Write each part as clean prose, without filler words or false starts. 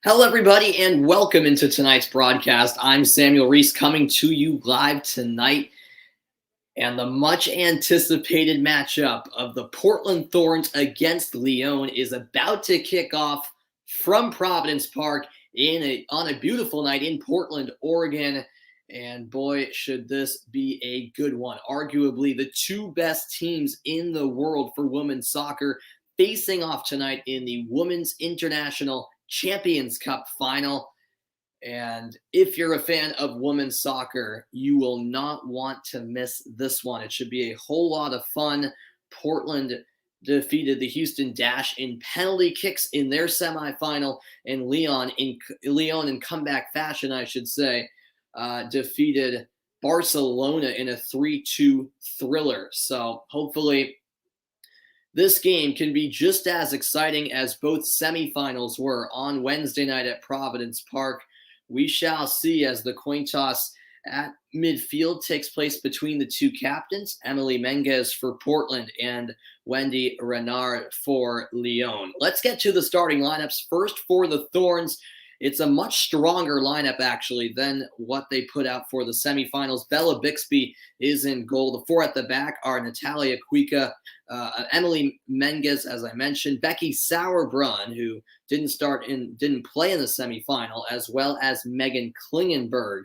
Hello, everybody, and welcome into tonight's broadcast. I'm Samuel Reese coming to you live tonight, and the much anticipated matchup of the Portland Thorns against Lyon is about to kick off from Providence Park on a beautiful night in Portland, Oregon. And boy, should this be a good one. Arguably the two best teams in the world for women's soccer facing off tonight in the Women's International Champions Cup final. And if you're a fan of women's soccer, you will not want to miss this one. It should be a whole lot of fun. Portland defeated the Houston Dash in penalty kicks in their semifinal, and Lyon in comeback fashion, I should say, defeated Barcelona in a 3-2 thriller. So hopefully this game can be just as exciting as both semifinals were on Wednesday night at Providence Park. We shall see as the coin toss at midfield takes place between the two captains, Emily Menges for Portland and Wendy Renard for Lyon. Let's get to the starting lineups. First for the Thorns, it's a much stronger lineup, actually, than what they put out for the semifinals. Bella Bixby is in goal. The four at the back are Natalia Kuika, Emily Menges, as I mentioned, Becky Sauerbrunn, who didn't play in the semifinal, as well as Megan Klingenberg.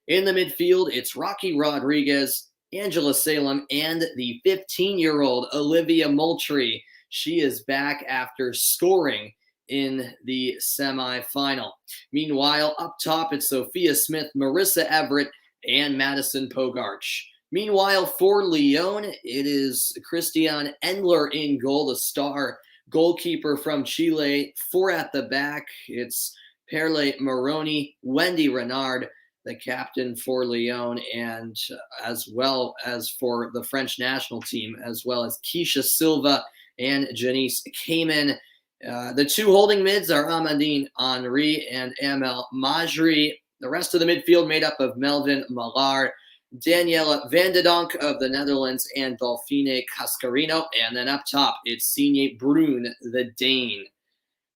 In the midfield, it's Rocky Rodriguez, Angela Salem, and the 15-year-old Olivia Moultrie. She is back after scoring in the semifinal. Meanwhile, up top, it's Sophia Smith, Marissa Everett, and Madison Pogarch. Meanwhile, for Lyon, it is Christiane Endler in goal, the star goalkeeper from Chile. Four at the back, it's Perle Moroni, Wendy Renard, the captain for Lyon, and as well as for the French national team, as well as Keisha Silva and Janice Kamen. The two holding mids are Amandine Henry and Amel Majri. The rest of the midfield made up of Melvin Mallar, Daniela Vandedonk of the Netherlands, and Dolfine Cascarino. And then up top, it's Signe Brun, the Dane.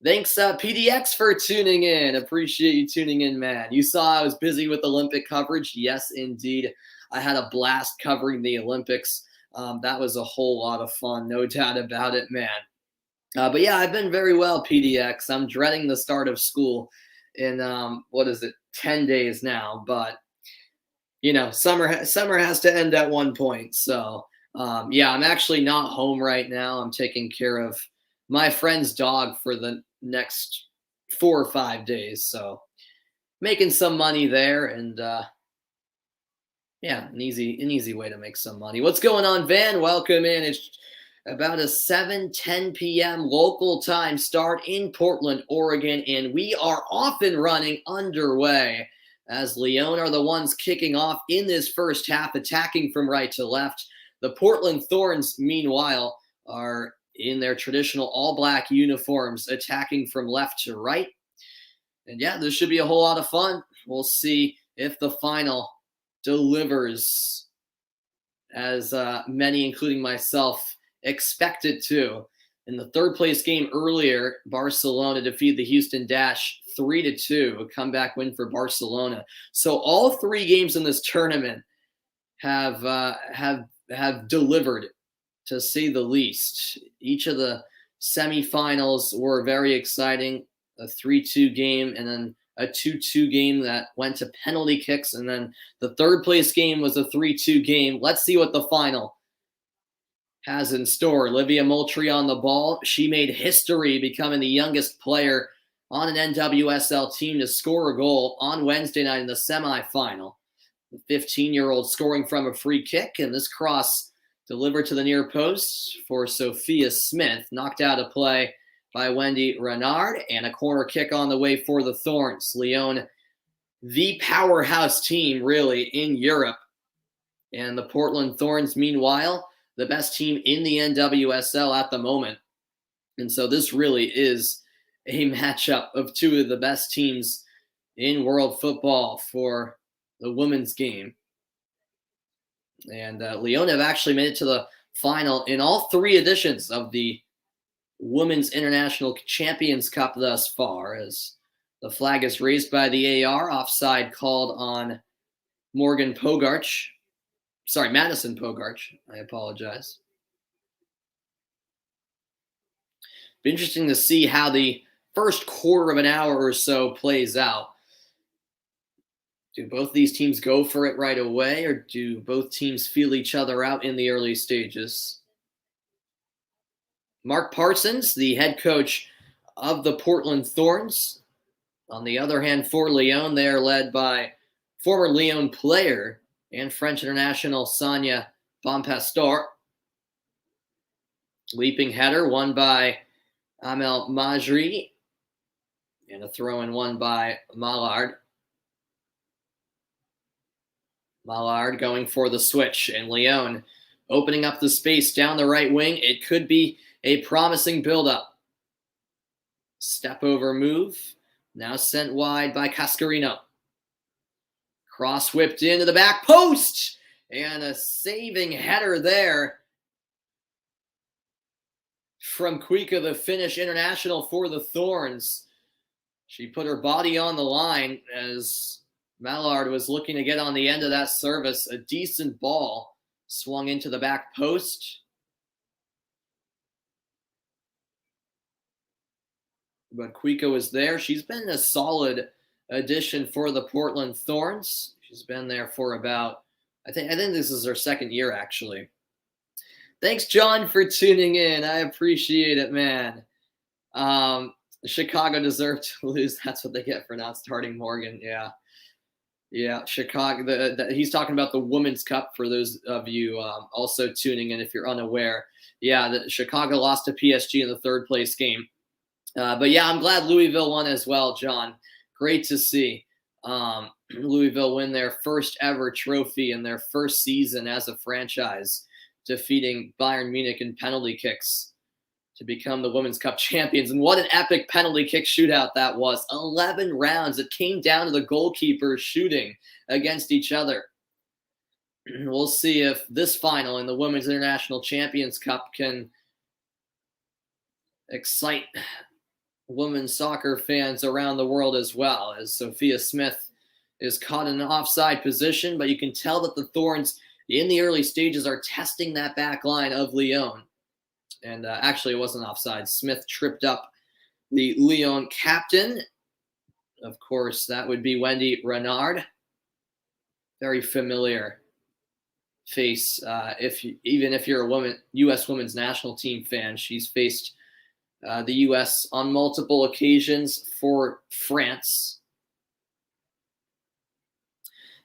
Thanks, PDX, for tuning in. Appreciate you tuning in, man. You saw I was busy with Olympic coverage. Yes, indeed. I had a blast covering the Olympics. That was a whole lot of fun, no doubt about it, man. But yeah, I've been very well, PDX. I'm dreading the start of school in 10 days now. But you know, summer has to end at one point. So yeah, I'm actually not home right now. I'm taking care of my friend's dog for the next 4 or 5 days. So making some money there, and yeah, an easy way to make some money. What's going on, Van? Welcome in. It's about a 7:10 p.m. local time start in Portland, Oregon, and we are off and running underway as Lyon are the ones kicking off in this first half, attacking from right to left. The Portland Thorns, meanwhile, are in their traditional all-black uniforms, attacking from left to right. And yeah, this should be a whole lot of fun. We'll see if the final delivers as many, including myself, expected to. In the third place game earlier, Barcelona defeated the Houston Dash 3-2, a comeback win for Barcelona. So all three games in this tournament have delivered, to say the least. Each of the semifinals were very exciting. A 3-2 game, and then a 2-2 game that went to penalty kicks, and then the third place game was a 3-2 game. Let's see what the final has in store. Olivia Moultrie on the ball. She made history, becoming the youngest player on an NWSL team to score a goal on Wednesday night in the semifinal. The 15-year-old scoring from a free kick, and this cross delivered to the near post for Sophia Smith, knocked out of play by Wendy Renard, and a corner kick on the way for the Thorns. Lyon, the powerhouse team, really, in Europe. And the Portland Thorns, meanwhile, the best team in the NWSL at the moment. And so this really is a matchup of two of the best teams in world football for the women's game. And Lyon have actually made it to the final in all three editions of the Women's International Champions Cup thus far, as The flag is raised by the AR. Offside called on Madison Pogarch. I apologize. Be interesting to see how the first quarter of an hour or so plays out. Do both these teams go for it right away, or do both teams feel each other out in the early stages? Mark Parsons, the head coach of the Portland Thorns. On the other hand, for Lyon, they are led by former Lyon player and French international Sonia Bonpastor. Leaping header won by Amel Majri, and a throw-in won by Mallard. Mallard going for the switch, and Lyon opening up the space down the right wing. It could be a promising build-up. Step over move, now sent wide by Cascarino. Cross whipped into the back post, and a saving header there from Kuika, the Finnish international for the Thorns. She put her body on the line as Mallard was looking to get on the end of that service. A decent ball swung into the back post. But Kuika was there. She's been a solid addition for the Portland Thorns. She's been there for about, I think this is her second year, actually. Thanks, John, for tuning in. I appreciate it, man. Chicago deserved to lose. That's what they get for not starting Morgan. Yeah, Chicago. He's talking about the Women's Cup for those of you also tuning in if you're unaware. Yeah, Chicago lost to PSG in the third place game. But yeah, I'm glad Louisville won as well, John. Great to see Louisville win their first ever trophy in their first season as a franchise, defeating Bayern Munich in penalty kicks to become the Women's Cup champions. And what an epic penalty kick shootout that was. 11 rounds. It came down to the goalkeepers shooting against each other. We'll see if this final in the Women's International Champions Cup can excite women's soccer fans around the world as well, as Sophia Smith is caught in an offside position, but you can tell that the Thorns in the early stages are testing that back line of Lyon. And actually, it wasn't offside. Smith tripped up the Lyon captain. Of course, that would be Wendy Renard. Very familiar face. Even if you're a U.S. women's national team fan, she's faced the U.S. on multiple occasions for France.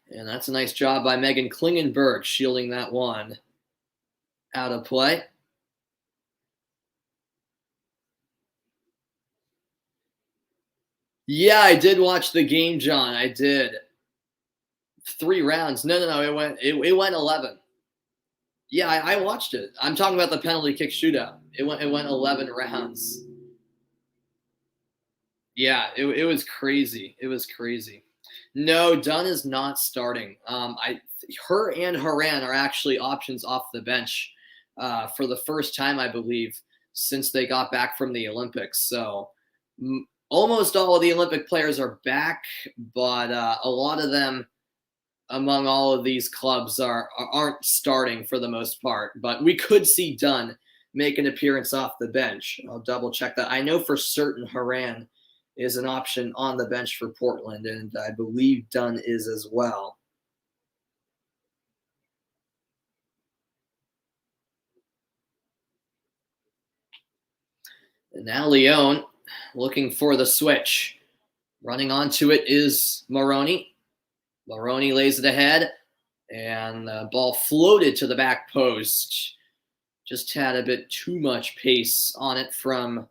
And that's a nice job by Megan Klingenberg, shielding that one out of play. Yeah, I did watch the game, John. I did. 3 rounds. No. It went 11. Yeah, I watched it. I'm talking about the penalty kick shootout. It went 11 rounds. Yeah, it was crazy. It was crazy. No, Dunn is not starting. Her and Haran are actually options off the bench for the first time, I believe, since they got back from the Olympics. So almost all of the Olympic players are back, but a lot of them among all of these clubs aren't starting for the most part. But we could see Dunn make an appearance off the bench. I'll double check that. I know for certain Haran is an option on the bench for Portland, and I believe Dunn is as well. And now Lyon looking for the switch. Running onto it is Maroney. Maroney lays it ahead, and the ball floated to the back post. Just had a bit too much pace on it from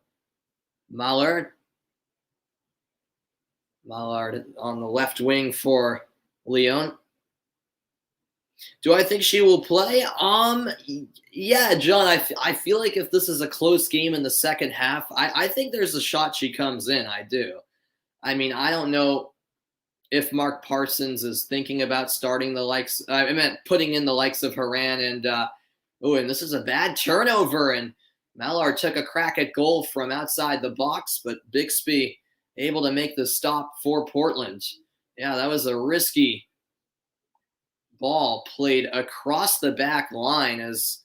Mallard. Mallard on the left wing for Lyon. Do I think she will play? Yeah, John, I feel like if this is a close game in the second half, I think there's a shot she comes in. I do. I mean, I don't know if Mark Parsons is thinking about starting the likes. I meant putting in the likes of Haran and and this is a bad turnover, and Mallard took a crack at goal from outside the box, but Bixby able to make the stop for Portland. Yeah, that was a risky ball played across the back line as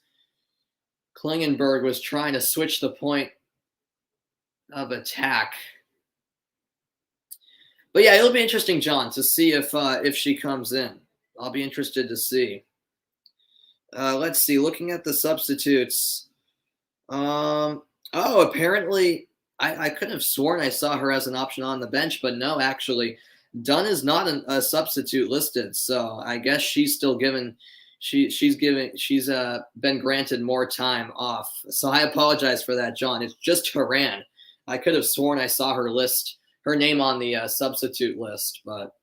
Klingenberg was trying to switch the point of attack. But yeah, it'll be interesting, John, to see if she comes in. I'll be interested to see. Let's see. Looking at the substitutes. Apparently, I could have sworn I saw her as an option on the bench, but no, actually, Dunn is not a substitute listed. So I guess she's still given. She's been granted more time off. So I apologize for that, John. It's just Haran. I could have sworn I saw her name on the substitute list, but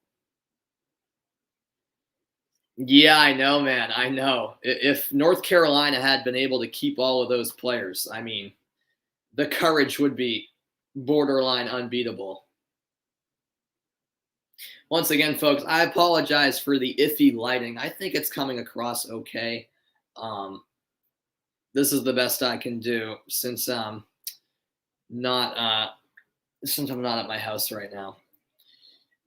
yeah, I know, man. I know. If North Carolina had been able to keep all of those players, I mean, the courage would be borderline unbeatable. Once again, folks, I apologize for the iffy lighting. I think it's coming across okay. This is the best I can do since not since I'm not at my house right now.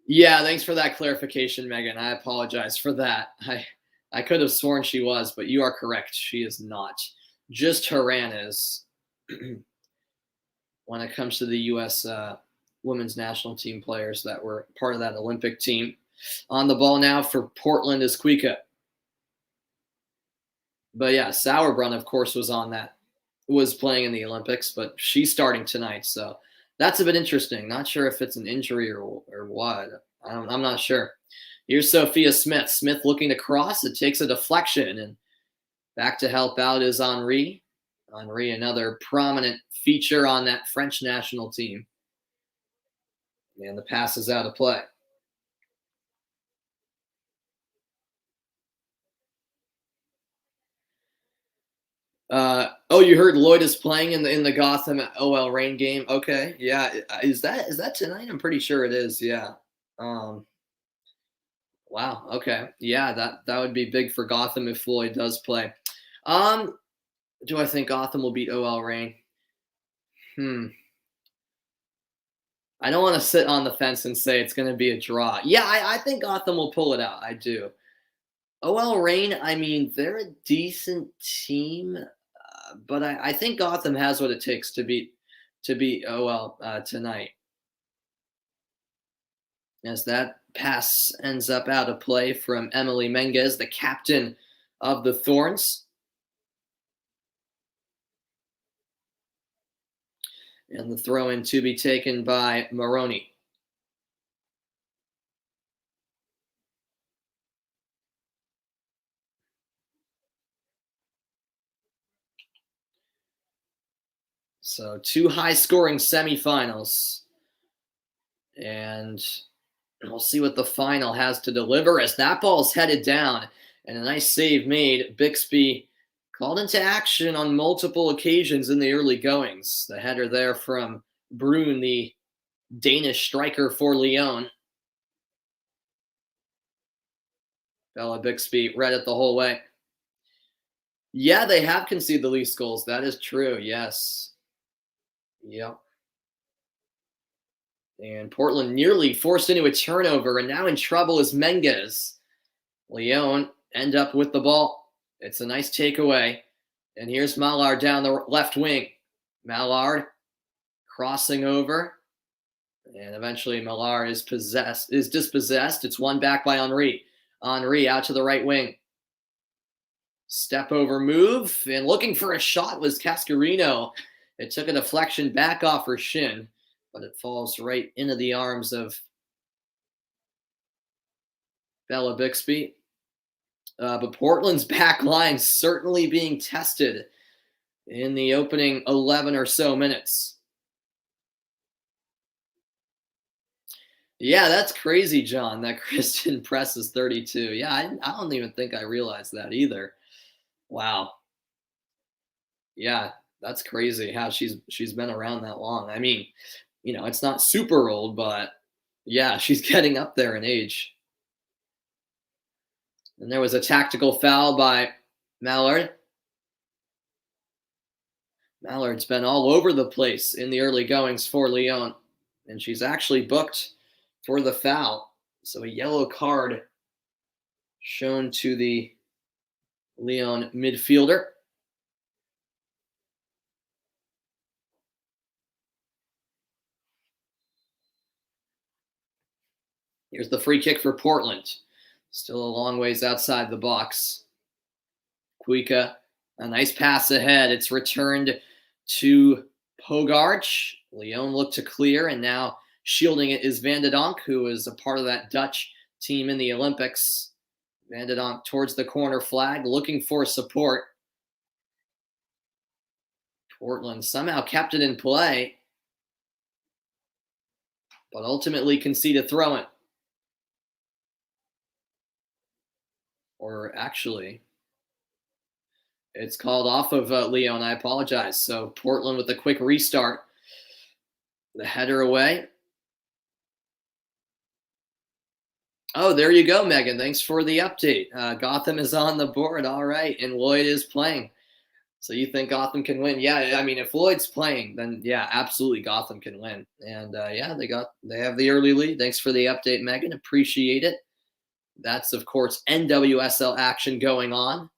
Yeah, thanks for that clarification, Megan. I apologize for that. I could have sworn she was, but you are correct. She is not. Just Haran is when it comes to the U.S. Women's national team players that were part of that Olympic team. On the ball now for Portland is Kuika. But yeah, Sauerbrunn, of course, was playing in the Olympics, but she's starting tonight. So that's a bit interesting. Not sure if it's an injury or what. I'm not sure. Here's Sophia Smith. Smith looking to cross. It takes a deflection. And back to help out is Henri. Henri, another prominent feature on that French national team. And the pass is out of play. You heard Lloyd is playing in the Gotham OL Reign game. Okay, yeah. Is that tonight? I'm pretty sure it is. Yeah. Wow. Okay. Yeah, that would be big for Gotham if Lloyd does play. Do I think Gotham will beat OL Reign? I don't want to sit on the fence and say it's going to be a draw. Yeah, I think Gotham will pull it out. I do. OL Reign, I mean, they're a decent team, but I think Gotham has what it takes to beat OL tonight. As that pass ends up out of play from Emily Menges, the captain of the Thorns. And the throw-in to be taken by Maroney. So 2 high-scoring semifinals. And we'll see what the final has to deliver as that ball's headed down. And a nice save made. Bixby called into action on multiple occasions in the early goings. The header there from Brun, the Danish striker for Lyon. Bella Bixby read it the whole way. Yeah, they have conceded the least goals. That is true, yes. Yep. And Portland nearly forced into a turnover, and now in trouble is Menges. Lyon end up with the ball. It's a nice takeaway. And here's Mallard down the left wing. Mallard crossing over. And eventually Mallard is dispossessed. It's won back by Henri. Henri out to the right wing. Step over move. And looking for a shot was Cascarino. It took a deflection back off her shin, but it falls right into the arms of Bella Bixby. But Portland's back line certainly being tested in the opening 11 or so minutes. Yeah, that's crazy, John, that Kristen Press is 32. Yeah, I don't even think I realized that either. Wow. Yeah, that's crazy how she's been around that long. I mean, it's not super old, but yeah, she's getting up there in age. And there was a tactical foul by Mallard. Mallard's been all over the place in the early goings for Lyon. And she's actually booked for the foul. So a yellow card shown to the Lyon midfielder. Here's the free kick for Portland. Still a long ways outside the box. Kuika, a nice pass ahead. It's returned to Pogacar. Lyon looked to clear, and now shielding it is Van de Donk, who is a part of that Dutch team in the Olympics. Van de Donk towards the corner flag, looking for support. Portland somehow kept it in play, but ultimately conceded throw-in. Or actually, it's called off of Lyon. I apologize. So Portland with a quick restart. The header away. Oh, there you go, Megan. Thanks for the update. Gotham is on the board. All right. And Lloyd is playing. So you think Gotham can win? Yeah, I mean, if Lloyd's playing, then yeah, absolutely Gotham can win. And yeah, they have the early lead. Thanks for the update, Megan. Appreciate it. That's, of course, NWSL action going on.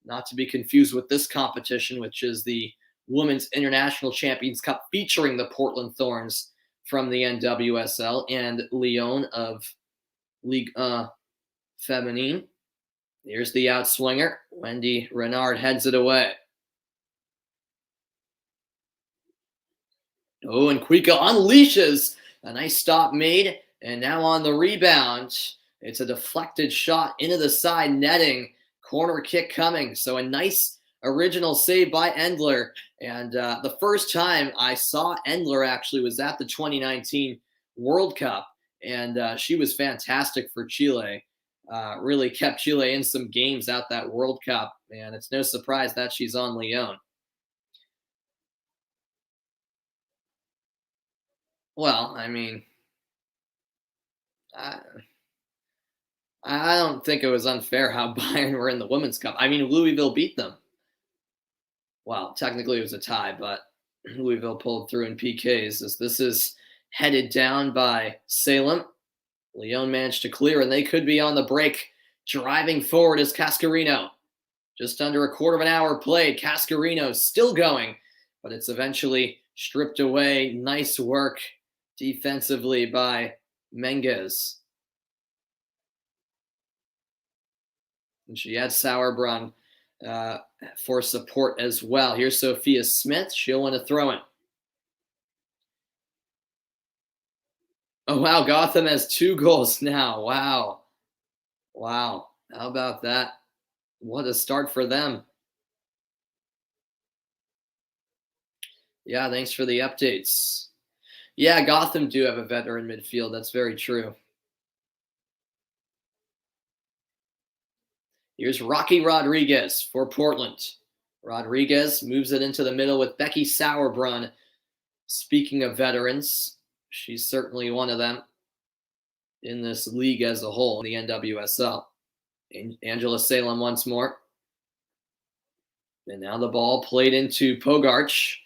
Not to be confused with this competition, which is the Women's International Champions Cup featuring the Portland Thorns from the NWSL and Lyon of Ligue 1 Feminine. Here's the outswinger. Wendy Renard heads it away. Oh, and Kuika unleashes. A nice stop made. And now on the rebound, it's a deflected shot into the side netting. Corner kick coming. So a nice original save by Endler. And the first time I saw Endler actually was at the 2019 World Cup. And she was fantastic for Chile. Really kept Chile in some games at that World Cup. And it's no surprise that she's on Lyon. Well, I mean, I don't think it was unfair how Bayern were in the Women's Cup. I mean, Louisville beat them. Well, technically it was a tie, but Louisville pulled through in PKs. This is headed down by Salem. Lyon managed to clear, and they could be on the break. Driving forward is Cascarino. Just under a quarter of an hour played. Cascarino still going, but it's eventually stripped away. Nice work defensively by Menges. And she had Sauerbrunn for support as well. Here's Sophia Smith. She'll want to throw in. Oh, wow. Gotham has 2 goals now. Wow. Wow. How about that? What a start for them. Yeah, thanks for the updates. Yeah, Gotham do have a veteran midfield. That's very true. Here's Rocky Rodriguez for Portland. Rodriguez moves it into the middle with Becky Sauerbrunn. Speaking of veterans, she's certainly one of them in this league as a whole, in the NWSL. Angela Salem once more. And now the ball played into Pogacar.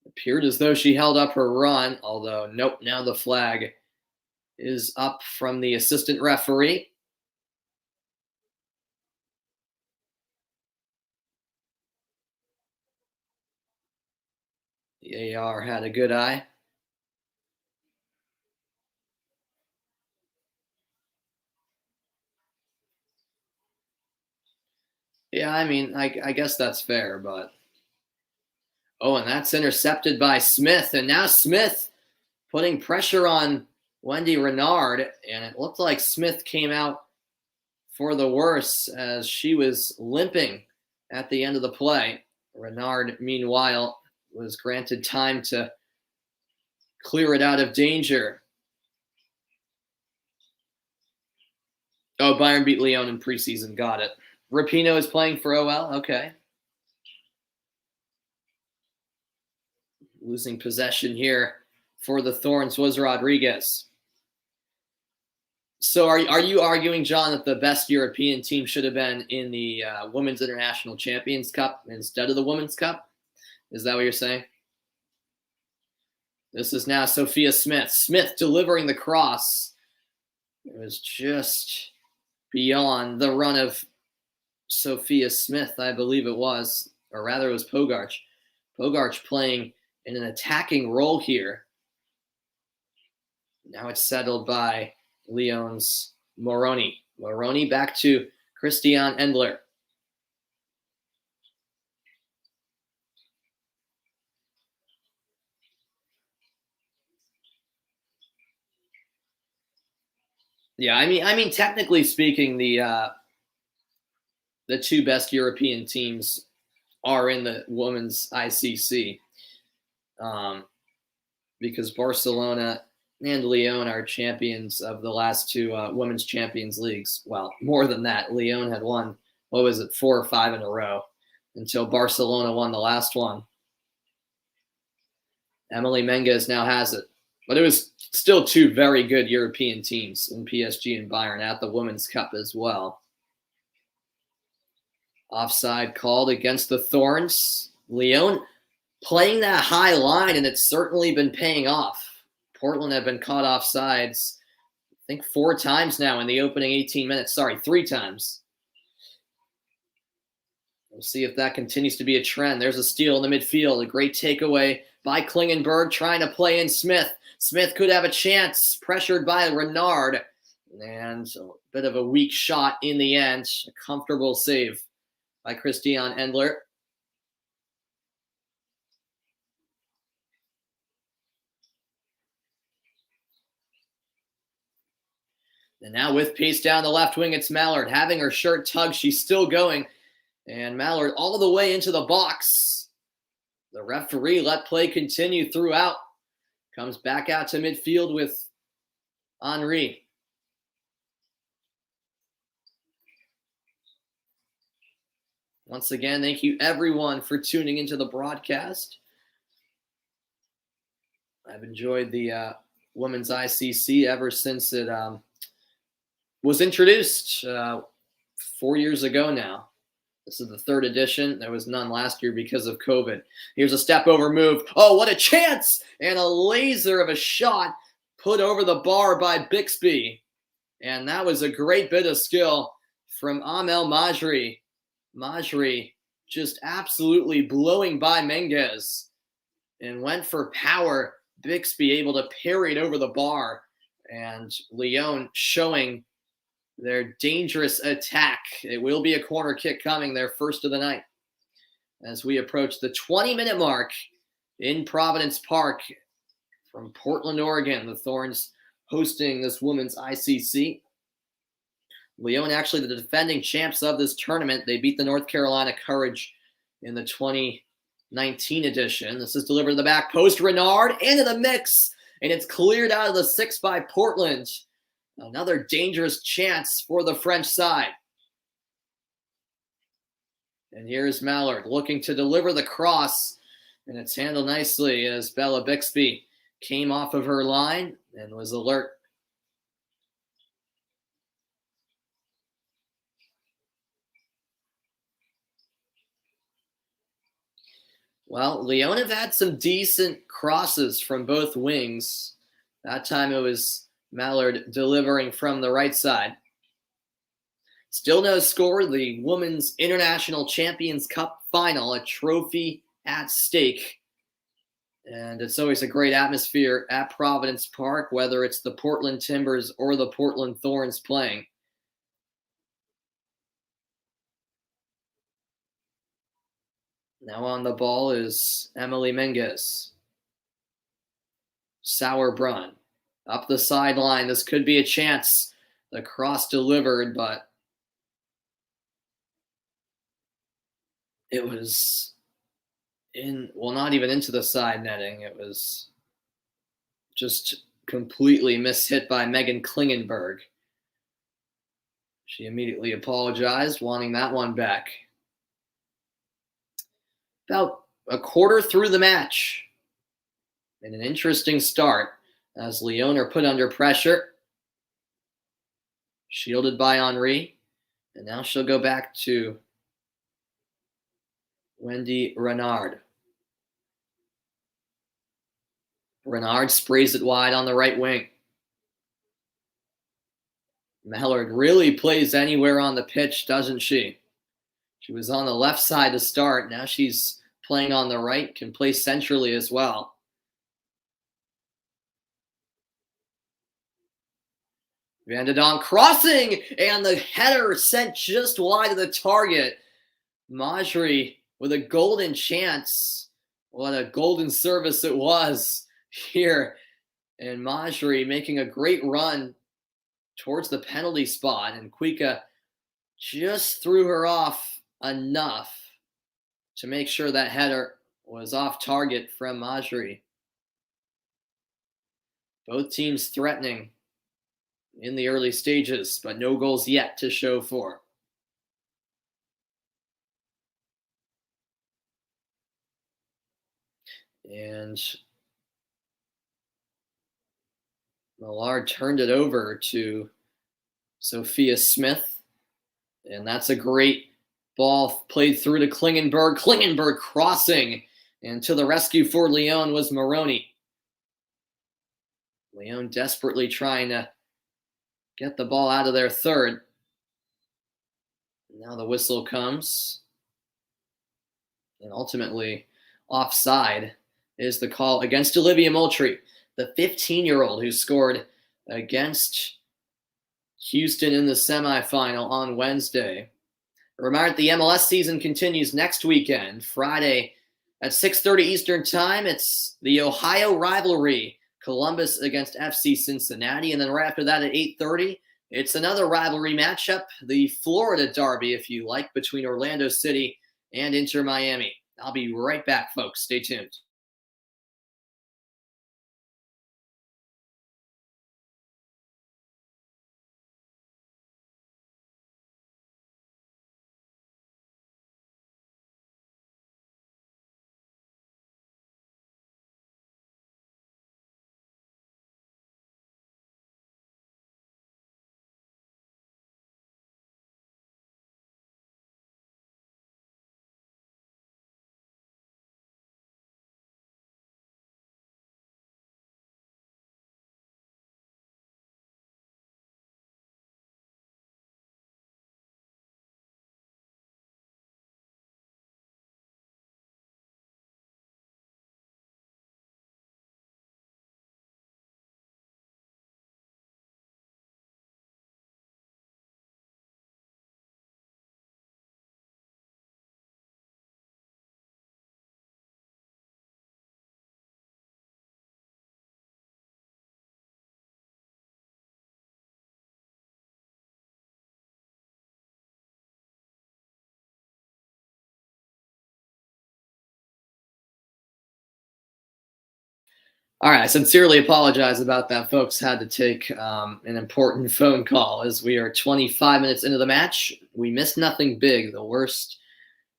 Appeared as though she held up her run, although nope, now the flag is up from the assistant referee. The AR had a good eye. Yeah, I mean, I guess that's fair, but... Oh, and that's intercepted by Smith. And now Smith putting pressure on Wendy Renard. And it looked like Smith came out for the worse as she was limping at the end of the play. Renard, meanwhile, was granted time to clear it out of danger. Oh, Bayern beat Lyon in preseason. Got it. Rapinoe is playing for OL. Okay. Losing possession here for the Thorns was Rodriguez. So are you arguing, John, that the best European team should have been in the Women's International Champions Cup instead of the Women's Cup? Is that what you're saying? This is now Sophia Smith. Smith delivering the cross. It was just beyond the run of Sophia Smith, I believe it was. Or rather, it was Pogarch. Pogarch playing in an attacking role here. Now it's settled by Lyon's Moroni. Moroni back to Christian Endler. Yeah, I mean, technically speaking, the two best European teams are in the women's ICC, because Barcelona and Lyon are champions of the last two women's Champions Leagues. Well, more than that, Lyon had won, 4 or 5 in a row until Barcelona won the last one. Emily Menges now has it. But it was still two very good European teams in PSG and Bayern at the Women's Cup as well. Offside called against the Thorns. Lyon playing that high line, and it's certainly been paying off. Portland have been caught offsides, I think 4 times now in the opening 18 minutes. Sorry, 3 times. We'll see if that continues to be a trend. There's a steal in the midfield. A great takeaway by Klingenberg trying to play in Smith. Smith could have a chance, pressured by Renard. And a bit of a weak shot in the end. A comfortable save by Christian Endler. And now with pace down the left wing, it's Mallard. Having her shirt tugged, she's still going. And Mallard all the way into the box. The referee let play continue throughout. Comes back out to midfield with Henry. Once again, thank you everyone for tuning into the broadcast. I've enjoyed the Women's ICC ever since it was introduced 4 years ago now. This is the 3rd edition. There was none last year because of COVID. Here's a step over move. Oh, what a chance! And a laser of a shot put over the bar by Bixby. And that was a great bit of skill from Amel Majri. Majri just absolutely blowing by Menges and went for power. Bixby able to parry it over the bar. And Lyon showing their dangerous attack. It will be a corner kick coming, their first of the night, as we approach the 20-minute mark in Providence Park from Portland, Oregon. The Thorns hosting this women's ICC. Lyon actually the defending champs of this tournament. They beat the North Carolina Courage in the 2019 edition. This is delivered to the back post. Renard into the mix, and it's cleared out of the 6 by Portland. Another dangerous chance for the French side. And here's Mallard looking to deliver the cross. And it's handled nicely as Bella Bixby came off of her line and was alert. Well, Lyon have had some decent crosses from both wings. That time it was Mallard delivering from the right side. Still no score. The Women's International Champions Cup final, a trophy at stake. And it's always a great atmosphere at Providence Park, whether it's the Portland Timbers or the Portland Thorns playing. Now on the ball is Emily Menges. Sauerbrunn. Up the sideline. This could be a chance. The cross delivered, but it was not even into the side netting. It was just completely mishit by Megan Klingenberg. She immediately apologized, wanting that one back. About a quarter through the match, and an interesting start as Lyon are put under pressure. Shielded by Henry. And now she'll go back to Wendy Renard. Renard sprays it wide on the right wing. Mallard really plays anywhere on the pitch, doesn't she? She was on the left side to start. Now she's playing on the right, can play centrally as well. Van de Donk crossing, and the header sent just wide of the target. Majri with a golden chance. What a golden service it was here. And Majri making a great run towards the penalty spot. And Kuika just threw her off enough to make sure that header was off target from Majri. Both teams threatening in the early stages, but no goals yet to show for. And Millard turned it over to Sophia Smith. And that's a great ball played through to Klingenberg. Klingenberg crossing. And to the rescue for Lyon was Maroney. Lyon desperately trying to get the ball out of their third. Now the whistle comes. And ultimately, offside is the call against Olivia Moultrie, the 15-year-old who scored against Houston in the semifinal on Wednesday. A reminder that the MLS season continues next weekend, Friday at 6:30 Eastern Time. It's the Ohio rivalry, Columbus against FC Cincinnati. And then right after that at 8:30, it's another rivalry matchup, the Florida Derby, if you like, between Orlando City and Inter Miami. I'll be right back, folks. Stay tuned. All right, I sincerely apologize about that, folks. Had to take an important phone call as we are 25 minutes into the match. We missed nothing big. The worst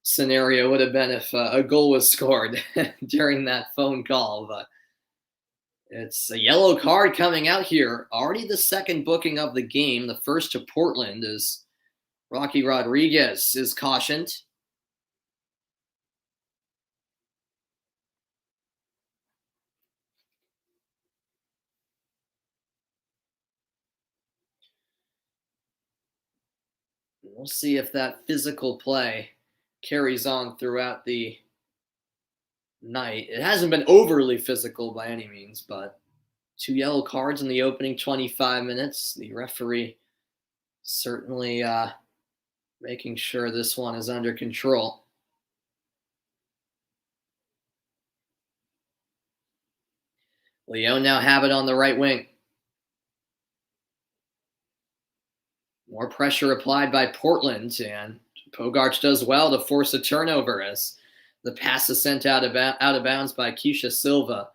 scenario would have been if a goal was scored during that phone call, but it's a yellow card coming out here. Already the second booking of the game, the first to Portland, as Rocky Rodriguez is cautioned. We'll see if that physical play carries on throughout the night. It hasn't been overly physical by any means, but 2 yellow cards in the opening 25 minutes. The referee certainly making sure this one is under control. Lyon now have it on the right wing. More pressure applied by Portland, and Pogarch does well to force a turnover as the pass is sent out of bounds by Keisha Silva.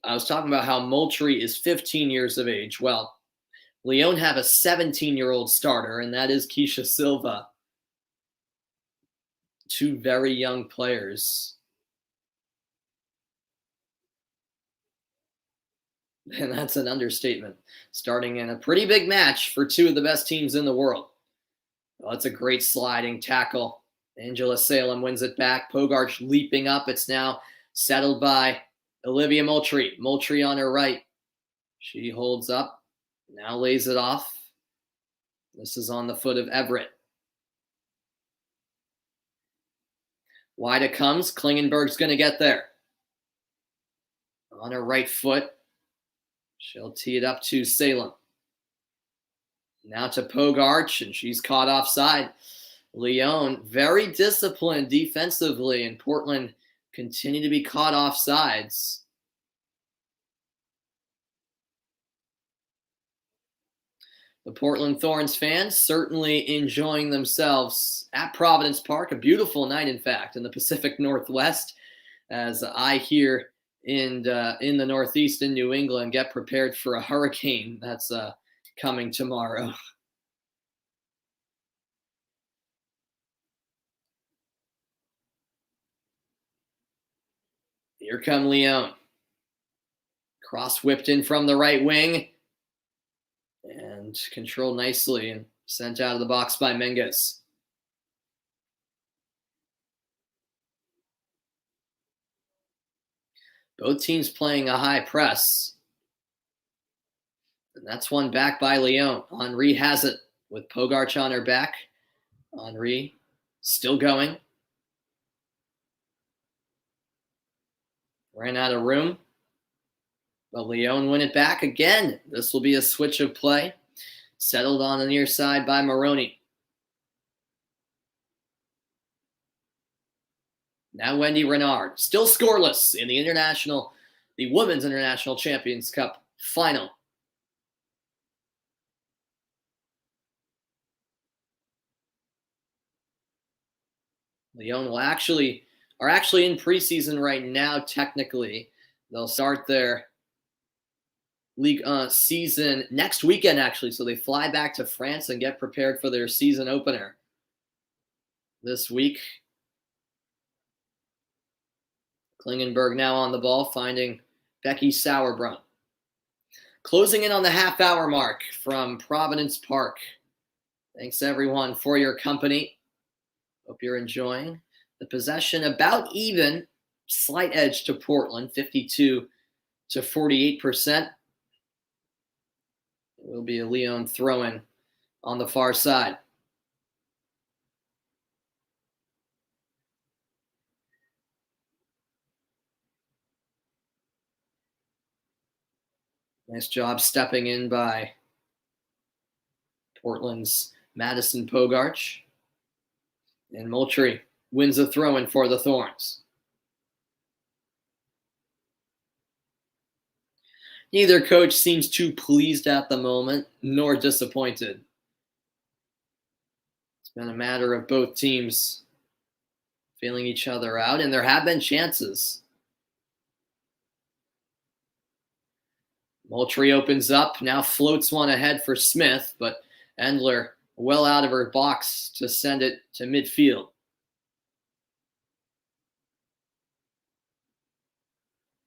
I was talking about how Moultrie is 15 years of age. Well, Lyon have a 17-year-old starter, and that is Keisha Silva. 2 very young players. And that's an understatement. Starting in a pretty big match for 2 of the best teams in the world. Well, that's a great sliding tackle. Angela Salem wins it back. Pogarch leaping up. It's now settled by Olivia Moultrie. Moultrie on her right. She holds up, now lays it off. This is on the foot of Everett. Wide it comes. Klingenberg's going to get there. On her right foot. She'll tee it up to Salem. Now to Pogarch, and she's caught offside. Lyon, very disciplined defensively, and Portland continue to be caught offsides. The Portland Thorns fans certainly enjoying themselves at Providence Park. A beautiful night, in fact, in the Pacific Northwest, as I here in the Northeast in New England get prepared for a hurricane that's coming tomorrow. Here come Lyon. Cross whipped in from the right wing and controlled nicely and sent out of the box by Menges. Both teams playing a high press. And that's one back by Lyon. Henry has it with Pogarch on her back. Henry still going. Ran out of room. But Lyon win it back again. This will be a switch of play. Settled on the near side by Maroney. Now Wendy Renard. Still scoreless in the Women's International Champions Cup final. Lyon are actually in preseason right now, technically. They'll start their league season next weekend, actually. So they fly back to France and get prepared for their season opener this week. Klingenberg now on the ball, finding Becky Sauerbrunn. Closing in on the half-hour mark from Providence Park. Thanks, everyone, for your company. Hope you're enjoying. The possession about even, slight edge to Portland, 52 to 48%. It will be a Lyon throw-in on the far side. Nice job stepping in by Portland's Madison Pogarch. And Moultrie wins a throw-in for the Thorns. Neither coach seems too pleased at the moment, nor disappointed. It's been a matter of both teams feeling each other out, and there have been chances. Moultrie opens up, now floats one ahead for Smith, but Endler well out of her box to send it to midfield.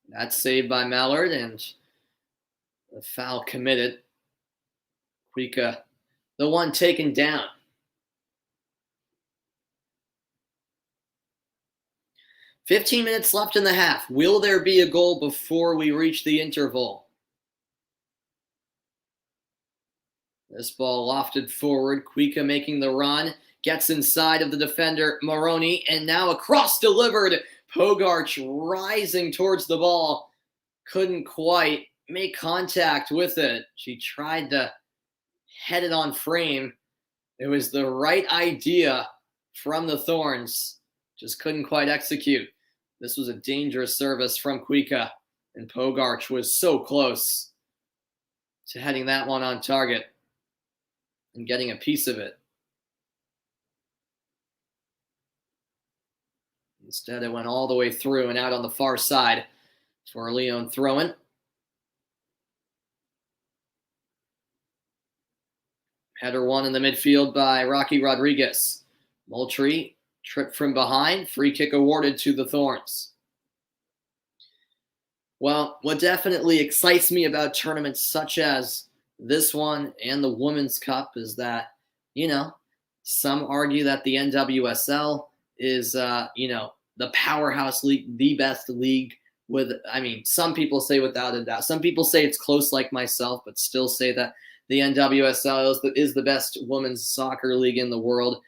That's saved by Mallard, and the foul committed. Kuika, the one taken down. "15 minutes left in the half. Will there be a goal before we reach the interval?" This ball lofted forward. Kuika making the run. Gets inside of the defender, Maroney. And now a cross delivered. Pogarch rising towards the ball. Couldn't quite make contact with it. She tried to head it on frame. It was the right idea from the Thorns. Just couldn't quite execute. This was a dangerous service from Kuika. And Pogarch was so close to heading that one on target and getting a piece of it. Instead, it went all the way through and out on the far side for a Lyon throw-in. Header one in the midfield by Rocky Rodriguez. Moultrie tripped from behind. Free kick awarded to the Thorns. Well, what definitely excites me about tournaments such as this one and the Women's Cup is that, some argue that the NWSL is, the powerhouse league, the best league some people say without a doubt. Some people say it's close like myself, but still say that the NWSL is the best women's soccer league in the world.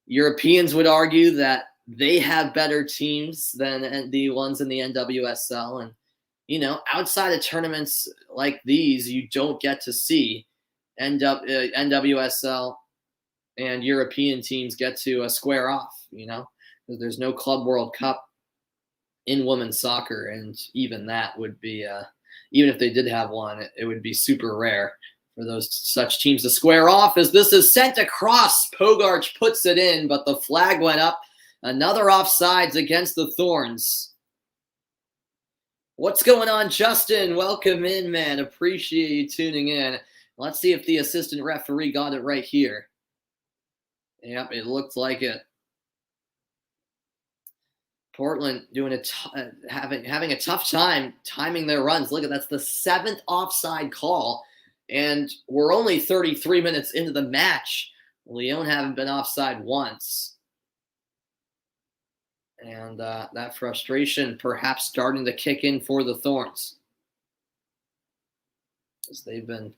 Europeans would argue that they have better teams than the ones in the NWSL. And, outside of tournaments like these, you don't get to see NWSL and European teams get to square off, There's no Club World Cup in women's soccer, and even that would be, even if they did have one, it would be super rare for such teams to square off. As this is sent across, Pogarch puts it in, but the flag went up. Another offsides against the Thorns. What's going on, Justin? Welcome in, man. Appreciate you tuning in. Let's see if the assistant referee got it right here. Yep, it looked like it. Portland doing having a tough time timing their runs. Look, that's the 7th offside call, and we're only 33 minutes into the match. Lyon haven't been offside once. And that frustration perhaps starting to kick in for the Thorns, as they've been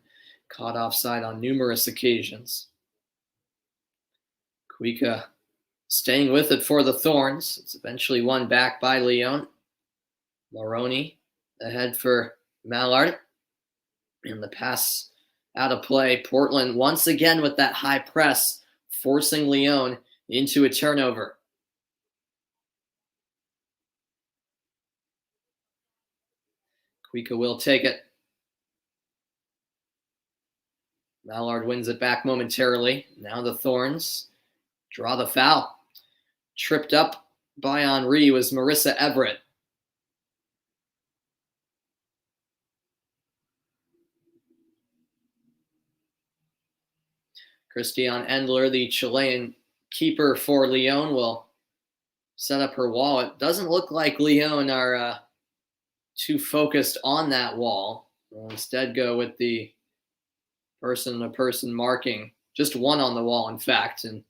caught offside on numerous occasions. Kuika staying with it for the Thorns. It's eventually won back by Lyon. Maroney ahead for Mallard. And the pass out of play. Portland once again with that high press, forcing Lyon into a turnover. Kuika will take it. Mallard wins it back momentarily. Now the Thorns draw the foul. Tripped up by Henri was Marissa Everett. Christiane Endler, the Chilean keeper for Lyon, will set up her wall. It doesn't look like Lyon are too focused on that wall. We'll instead go with the person-to-person marking. Just one on the wall, in fact. And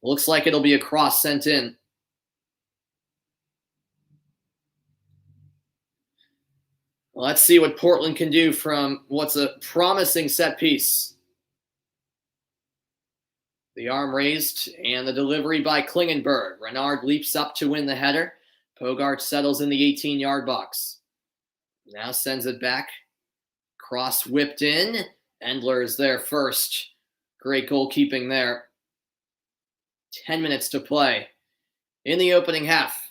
looks like it'll be a cross sent in. Let's see what Portland can do from what's a promising set piece. The arm raised and the delivery by Klingenberg. Renard leaps up to win the header. Pogarch settles in the 18-yard box. Now sends it back. Cross whipped in. Endler is there first. Great goalkeeping there. 10 minutes to play in the opening half.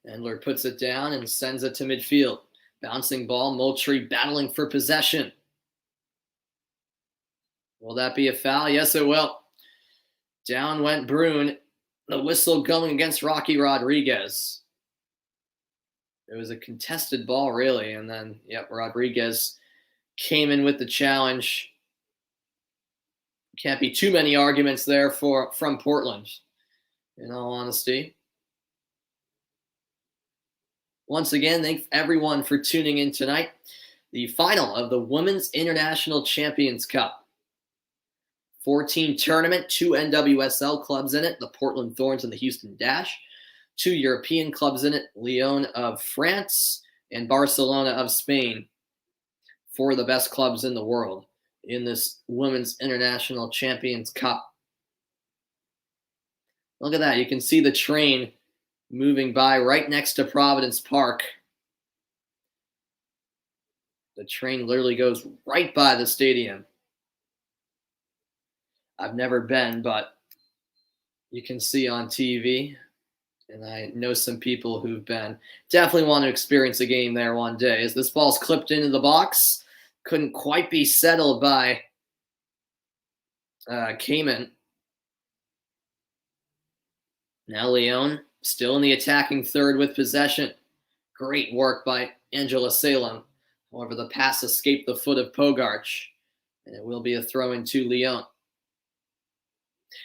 Endler puts it down and sends it to midfield. Bouncing ball, Moultrie battling for possession. Will that be a foul? Yes, it will. Down went Brune. The whistle going against Rocky Rodriguez. It was a contested ball, really. And then, Rodriguez came in with the challenge. Can't be too many arguments there from Portland, in all honesty. Once again, thank everyone for tuning in tonight. The final of the Women's International Champions Cup. 14 tournament, 2 NWSL clubs in it, the Portland Thorns and the Houston Dash. 2 European clubs in it, Lyon of France and Barcelona of Spain. 4 of the best clubs in the world in this Women's International Champions Cup. Look at that. You can see the train moving by right next to Providence Park. The train literally goes right by the stadium. I've never been, but you can see on TV, and I know some people who've been. Definitely want to experience a game there one day. As this ball's clipped into the box, couldn't quite be settled by Kamen. Now Lyon still in the attacking third with possession. Great work by Angela Salem. However, the pass escaped the foot of Pogarch, and it will be a throw in to Lyon.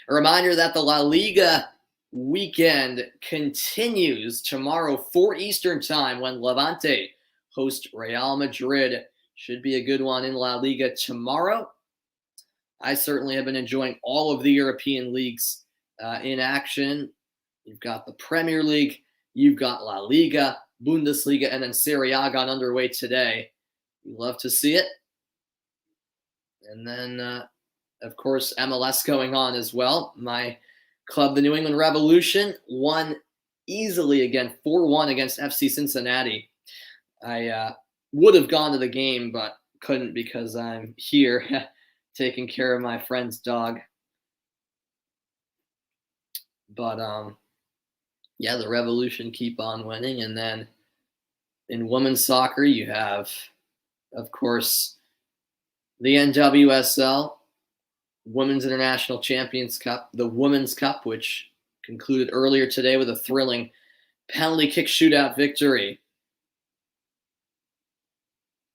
A reminder that the La Liga weekend continues tomorrow, 4 Eastern time, when Levante host Real Madrid. Should be a good one in La Liga tomorrow. I certainly have been enjoying all of the European leagues in action. You've got the Premier League, you've got La Liga, Bundesliga, and then Serie A got underway today. You love to see it. And then, of course, MLS going on as well. My club, the New England Revolution, won easily again, 4-1 against FC Cincinnati. I would have gone to the game, but couldn't because I'm here taking care of my friend's dog. But yeah, the Revolution keep on winning. And then in women's soccer, you have, of course, the NWSL, Women's International Champions Cup, the Women's Cup, which concluded earlier today with a thrilling penalty kick shootout victory.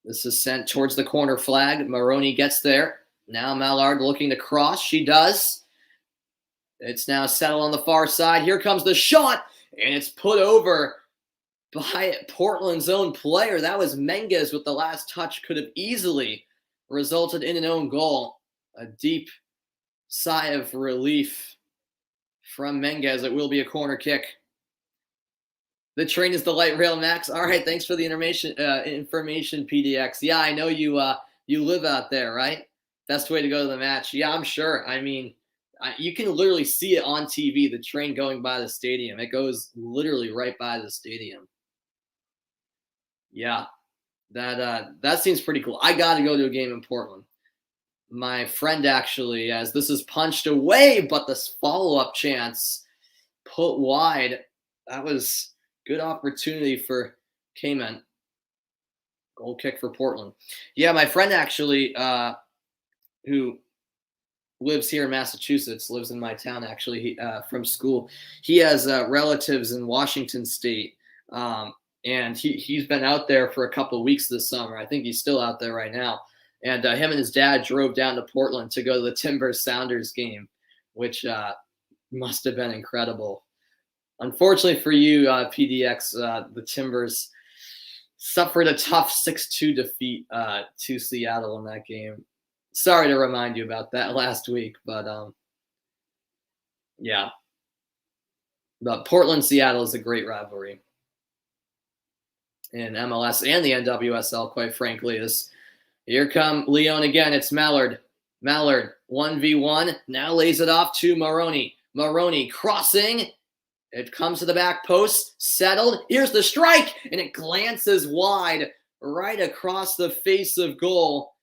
This is sent towards the corner flag. Maroney gets there. Now Mallard looking to cross. She does. It's now settled on the far side. Here comes the shot, and it's put over by Portland's own player. That was Menges with the last touch. Could have easily resulted in an own goal. A deep sigh of relief from Menges. It will be a corner kick. The train is the light rail, Max. All right, thanks for the information, PDX. Yeah, I know you live out there, right? Best way to go to the match. Yeah, I'm sure. I mean, you can literally see it on TV, the train going by the stadium. It goes literally right by the stadium. Yeah, that seems pretty cool. I got to go to a game in Portland. My friend actually, as this is punched away, but this follow-up chance put wide. That was good opportunity for Cayman. Goal kick for Portland. Yeah, my friend actually, who lives here in Massachusetts, lives in my town actually, from school. He has relatives in Washington State, and he's been out there for a couple of weeks this summer. I think he's still out there right now. And him and his dad drove down to Portland to go to the Timbers-Sounders game, which must have been incredible. Unfortunately for you, PDX, the Timbers suffered a tough 6-2 defeat to Seattle in that game. Sorry to remind you about that last week, but yeah. But Portland-Seattle is a great rivalry. In MLS and the NWSL, quite frankly, is here come Lyon again. It's Mallard. Mallard, 1v1, now lays it off to Maroney. Maroney crossing. It comes to the back post, settled. Here's the strike, and it glances wide right across the face of goal.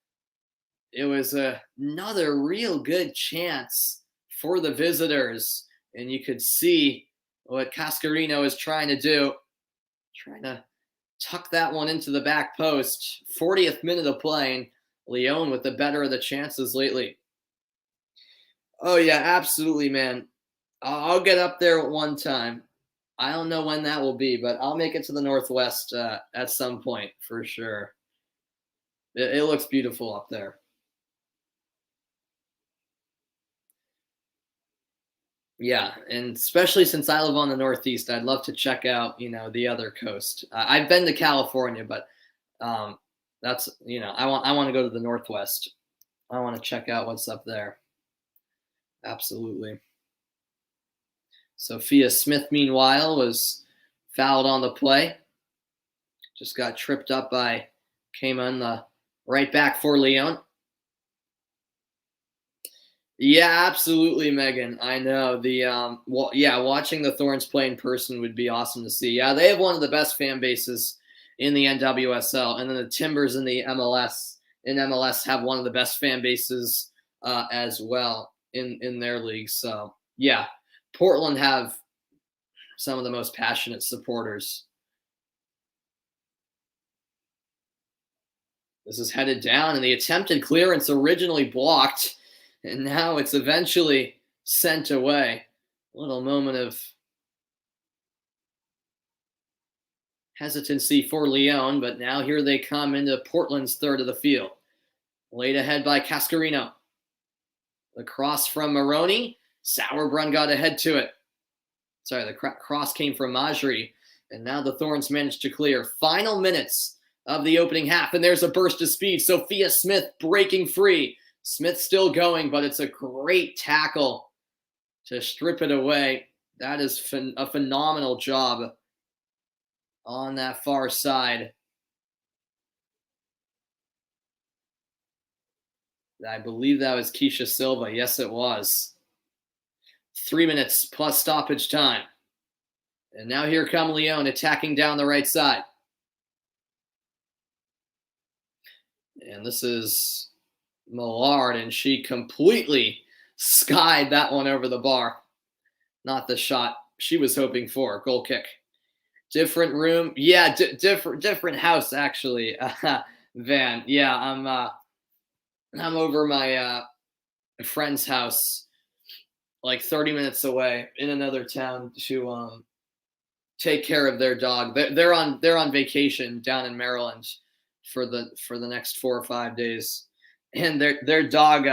It was another real good chance for the visitors, and you could see what Cascarino is trying to do. Trying to tuck that one into the back post. 40th minute of play, and Lyon with the better of the chances lately. Oh, yeah, absolutely, man. I'll get up there at one time. I don't know when that will be, but I'll make it to the Northwest at some point for sure. It looks beautiful up there. Yeah, and especially since I live on the Northeast, I'd love to check out, the other coast. I've been to California, but that's, I want to go to the Northwest. I want to check out what's up there. Absolutely. Sophia Smith, meanwhile, was fouled on the play. Just got tripped up by Cayman, the right back for Lyon. Yeah, absolutely, Megan. I know watching the Thorns play in person would be awesome to see. Yeah, they have one of the best fan bases in the NWSL, and then the Timbers in the MLS have one of the best fan bases as well in their league. So yeah, Portland have some of the most passionate supporters. This is headed down, and the attempted clearance originally blocked. And now it's eventually sent away. A little moment of hesitancy for Lyon, but now here they come into Portland's third of the field. Laid ahead by Cascarino. The cross from Maroney. Sauerbrunn got ahead to it. Sorry, the cross came from Majri. And now the Thorns managed to clear. Final minutes of the opening half. And there's a burst of speed. Sophia Smith breaking free. Smith still going, but it's a great tackle to strip it away. That is a phenomenal job on that far side. I believe that was Keisha Silva. Yes, it was. 3 minutes plus stoppage time. And now here come Lyon attacking down the right side. And this is Millard, and she completely skied that one over the bar. Not the shot she was hoping for. Goal kick. Different room. Yeah, different house, actually. Van. Yeah, I'm over my friend's house, like 30 minutes away in another town to take care of their dog. They're on vacation down in Maryland for the next 4 or 5 days, and their dog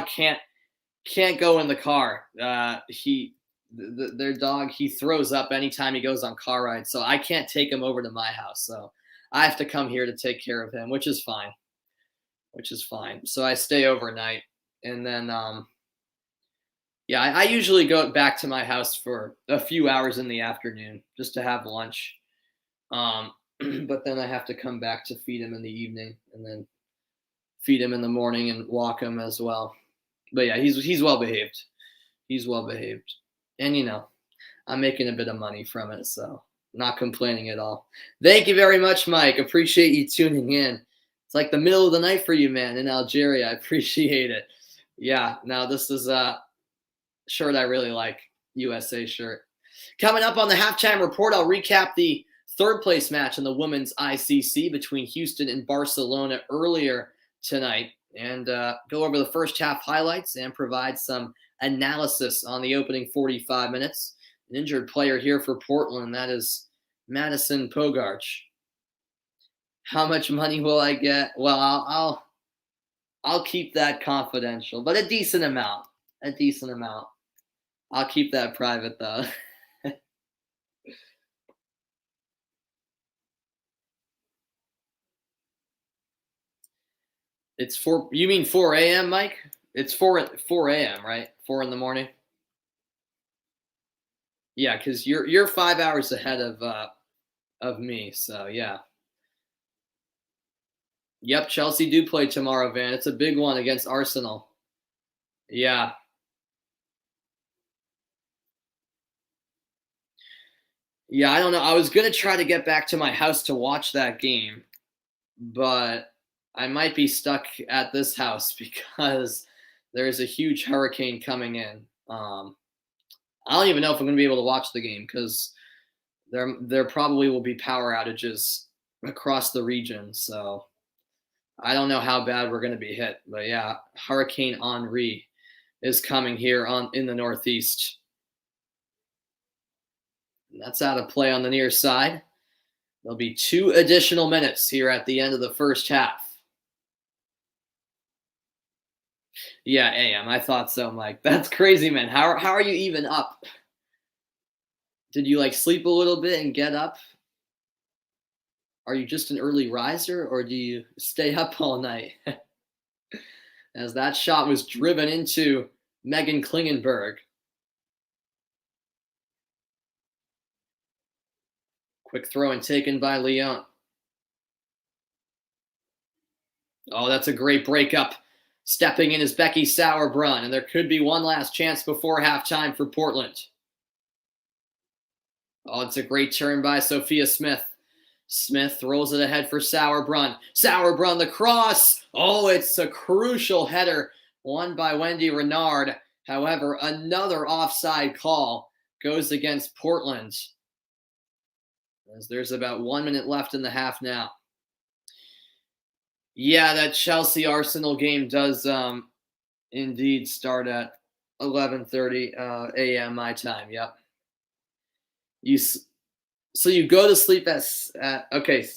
can't go in the car. Their dog, he throws up anytime he goes on car rides, so I can't take him over to my house. So I have to come here to take care of him, which is fine. So I stay overnight, and then I usually go back to my house for a few hours in the afternoon just to have lunch. But then I have to come back to feed him in the evening, and then feed him in the morning and walk him as well. But yeah, he's well behaved. And I'm making a bit of money from it, so not complaining at all. Thank you very much, Mike. Appreciate you tuning in. It's like the middle of the night for you, man, in Algeria. I appreciate it. Yeah, now this is a shirt I really like, USA shirt. Coming up on the halftime report, I'll recap the third place match in the women's ICC between Houston and Barcelona earlier tonight, and go over the first half highlights and provide some analysis on the opening 45 minutes. An injured player here for Portland, that is Madison Pogarch. How much money will I get? Well, I'll keep that confidential, but a decent amount. I'll keep that private though. It's 4. You mean 4 a.m., Mike? It's 4 a.m., right? 4 in the morning. Yeah, because you're 5 hours ahead of me. So yeah. Yep, Chelsea do play tomorrow, Van. It's a big one against Arsenal. Yeah. Yeah, I don't know. I was gonna try to get back to my house to watch that game, but I might be stuck at this house because there's a huge hurricane coming in. I don't even know if I'm going to be able to watch the game because there probably will be power outages across the region. So I don't know how bad we're going to be hit. But yeah, Hurricane Henri is coming here in the Northeast. And that's out of play on the near side. There'll be 2 additional minutes here at the end of the first half. Yeah, AM. I thought so, Mike. That's crazy, man. How are you even up? Did you sleep a little bit and get up? Are you just an early riser, or do you stay up all night? As that shot was driven into Megan Klingenberg. Quick throw and taken by Lyon. Oh, that's a great breakup. Stepping in is Becky Sauerbrunn, and there could be one last chance before halftime for Portland. Oh, it's a great turn by Sophia Smith. Smith rolls it ahead for Sauerbrunn. Sauerbrunn, the cross. Oh, it's a crucial header won by Wendy Renard. However, another offside call goes against Portland, as there's about 1 minute left in the half now. Yeah, that Chelsea-Arsenal game does indeed start at 11:30 a.m. my time. Yep. So you go to sleep at okay.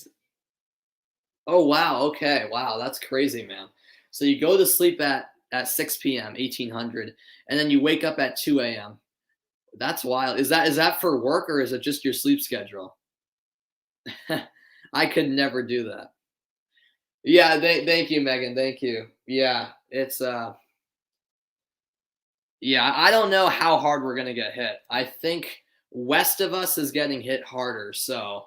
Oh wow. Okay. Wow, that's crazy, man. So you go to sleep at 6 p.m. 1800, and then you wake up at 2 a.m. That's wild. Is that for work, or is it just your sleep schedule? I could never do that. Yeah, thank you, Megan. Thank you. Yeah, it's yeah, I don't know how hard we're gonna get hit. I think west of us is getting hit harder, so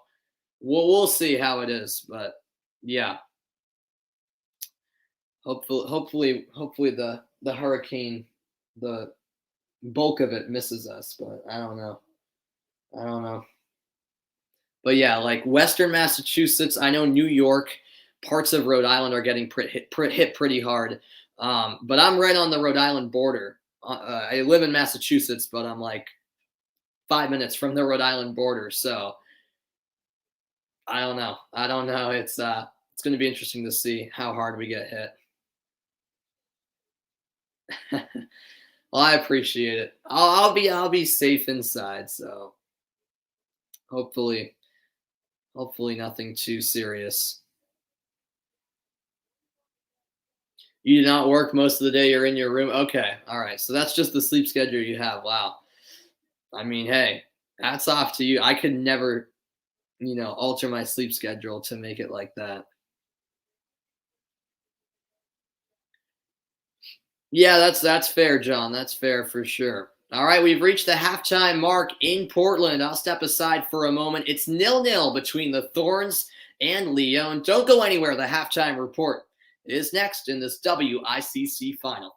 we'll see how it is. But yeah, hopefully the hurricane, the bulk of it misses us. But I don't know. I don't know. But yeah, like Western Massachusetts, I know New York, parts of Rhode Island are getting hit pretty hard. But I'm right on the Rhode Island border. I live in Massachusetts, but I'm like 5 minutes from the Rhode Island border. So I don't know. I don't know. It's going to be interesting to see how hard we get hit. Well, I appreciate it. I'll be safe inside. So hopefully hopefully nothing too serious. You do not work most of the day. You're in your room. Okay. All right. So that's just the sleep schedule you have. Wow. I mean, hey, hats off to you. I could never, alter my sleep schedule to make it like that. Yeah, that's fair, John. That's fair for sure. All right, we've reached the halftime mark in Portland. I'll step aside for a moment. It's 0-0 between the Thorns and Lyon. Don't go anywhere. The halftime report is next in this WICC final.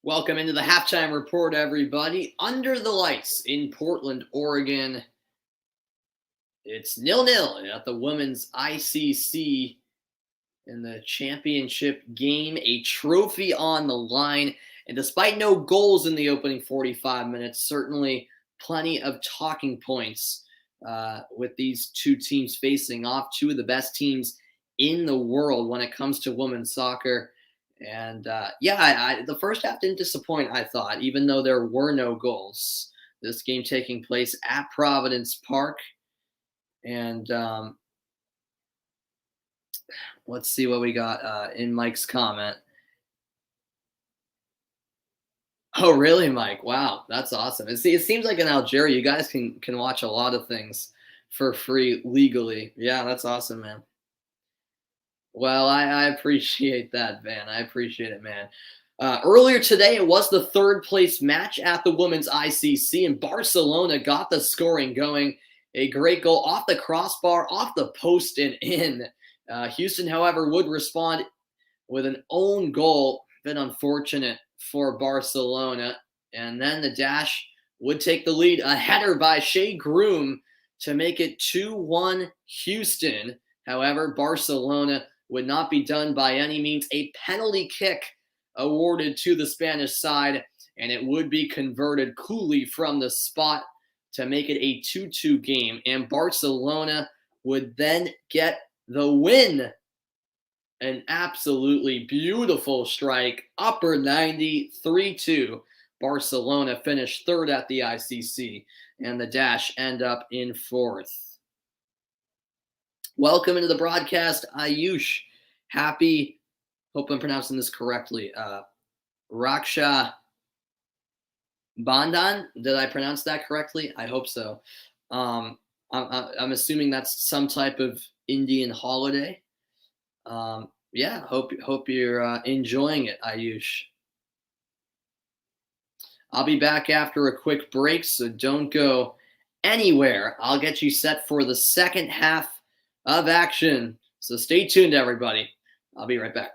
Welcome into the halftime report, everybody. Under the lights in Portland, Oregon. It's 0-0 at the women's ICC in the championship game. A trophy on the line. And despite no goals in the opening 45 minutes, certainly plenty of talking points with these two teams facing off. Two of the best teams in the world when it comes to women's soccer. And the first half didn't disappoint, I thought, even though there were no goals. This game taking place at Providence Park. And let's see what we got in Mike's comment. Oh, really, Mike? Wow, that's awesome. It seems like in Algeria, you guys can watch a lot of things for free legally. Yeah, that's awesome, man. Well, I appreciate that, man. I appreciate it, man. Earlier today, it was the third place match at the women's ICC, and Barcelona got the scoring going. A great goal off the crossbar, off the post, and in. Houston, however, would respond with an own goal. Been unfortunate for Barcelona. And then the Dash would take the lead. A header by Shea Groom to make it 2-1 Houston. However, Barcelona would not be done by any means. A penalty kick awarded to the Spanish side, and it would be converted coolly from the spot to make it a 2-2 game. And Barcelona would then get the win. An absolutely beautiful strike, upper 90, 3-2. Barcelona finished third at the ICC, and the Dash end up in fourth. Welcome into the broadcast, Ayush. Happy, hope I'm pronouncing this correctly, Raksha Bandhan. Did I pronounce that correctly? I hope so. I'm assuming that's some type of Indian holiday. Hope you're enjoying it, Ayush. I'll be back after a quick break, so don't go anywhere. I'll get you set for the second half of action. So stay tuned, everybody. I'll be right back.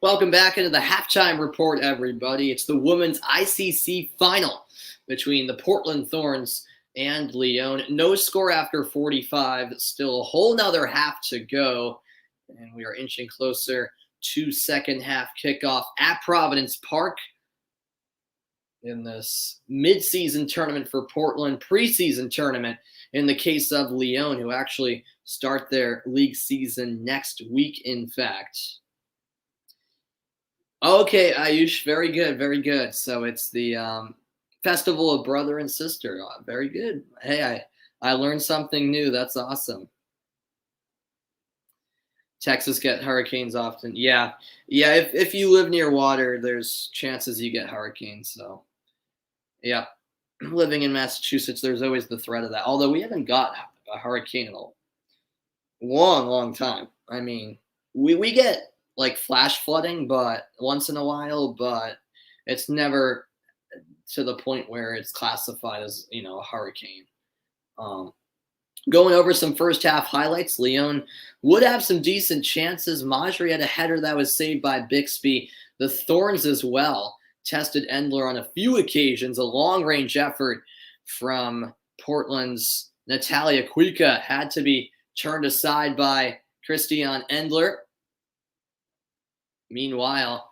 Welcome back into the halftime report, everybody. It's the women's ICC final between the Portland Thorns and Lyon. No score after 45, still a whole nother half to go. And we are inching closer to second half kickoff at Providence Park in this midseason tournament for Portland, preseason tournament in the case of Lyon, who actually start their league season next week, in fact. Okay, Ayush, very good, very good. So it's the Festival of Brother and Sister. Very good. Hey, I learned something new. That's awesome. Texas get hurricanes often. Yeah, yeah. If you live near water, there's chances you get hurricanes. So yeah, living in Massachusetts, there's always the threat of that. Although we haven't got a hurricane in a long, long time. I mean, we get like flash flooding, but once in a while, but it's never to the point where it's classified as a hurricane. Um, Going over some first half highlights, Lyon would have some decent chances. Majri had a header that was saved by Bixby. The Thorns as well tested Endler on a few occasions. A long range effort from Portland's Natalia Kuika had to be turned aside by Christian Endler. Meanwhile,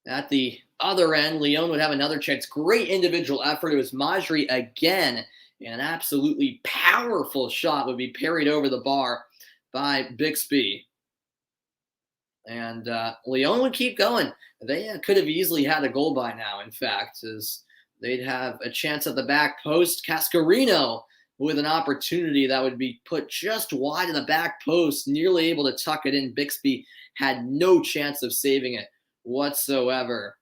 at the other end, Lyon would have another chance. Great individual effort. It was Majri again. An absolutely powerful shot would be parried over the bar by Bixby. And Lyon would keep going. They could have easily had a goal by now, in fact, as they'd have a chance at the back post. Cascarino with an opportunity that would be put just wide of the back post, nearly able to tuck it in. Bixby had no chance of saving it whatsoever.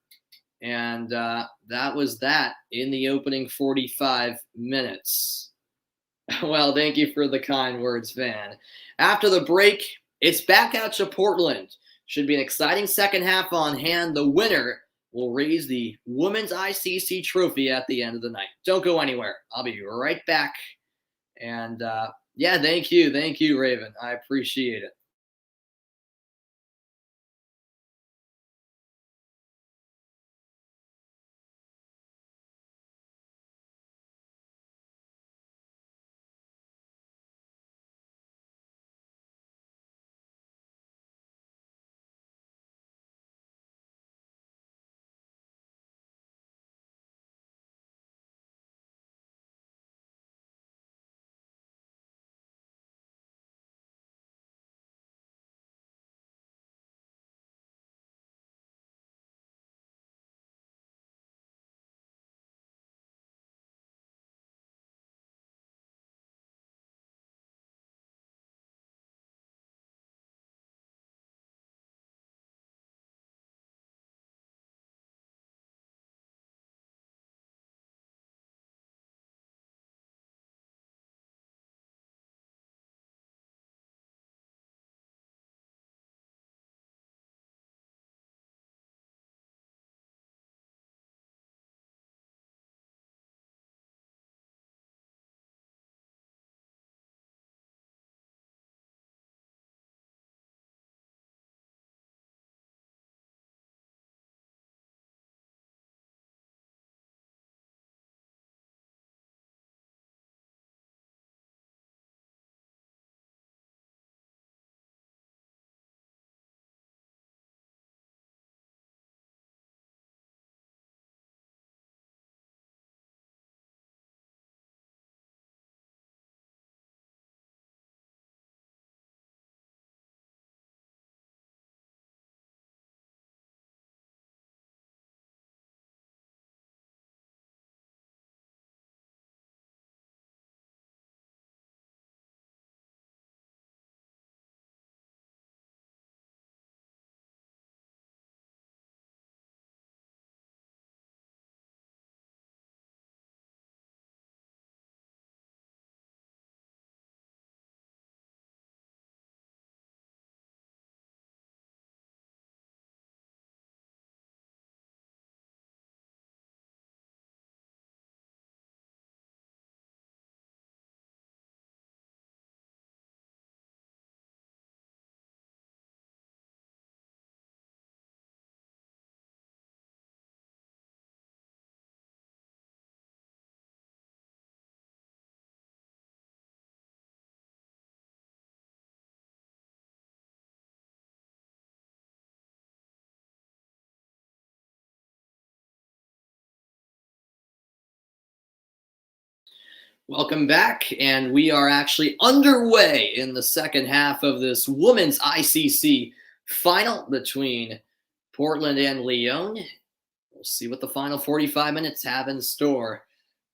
And that was that in the opening 45 minutes. Well, thank you for the kind words, Van. After the break, it's back out to Portland. Should be an exciting second half on hand. The winner will raise the Women's ICC trophy at the end of the night. Don't go anywhere. I'll be right back. And yeah, thank you. Thank you, Raven. I appreciate it. Welcome back, and we are actually underway in the second half of this women's ICC final between Portland and Lyon. We'll see what the final 45 minutes have in store.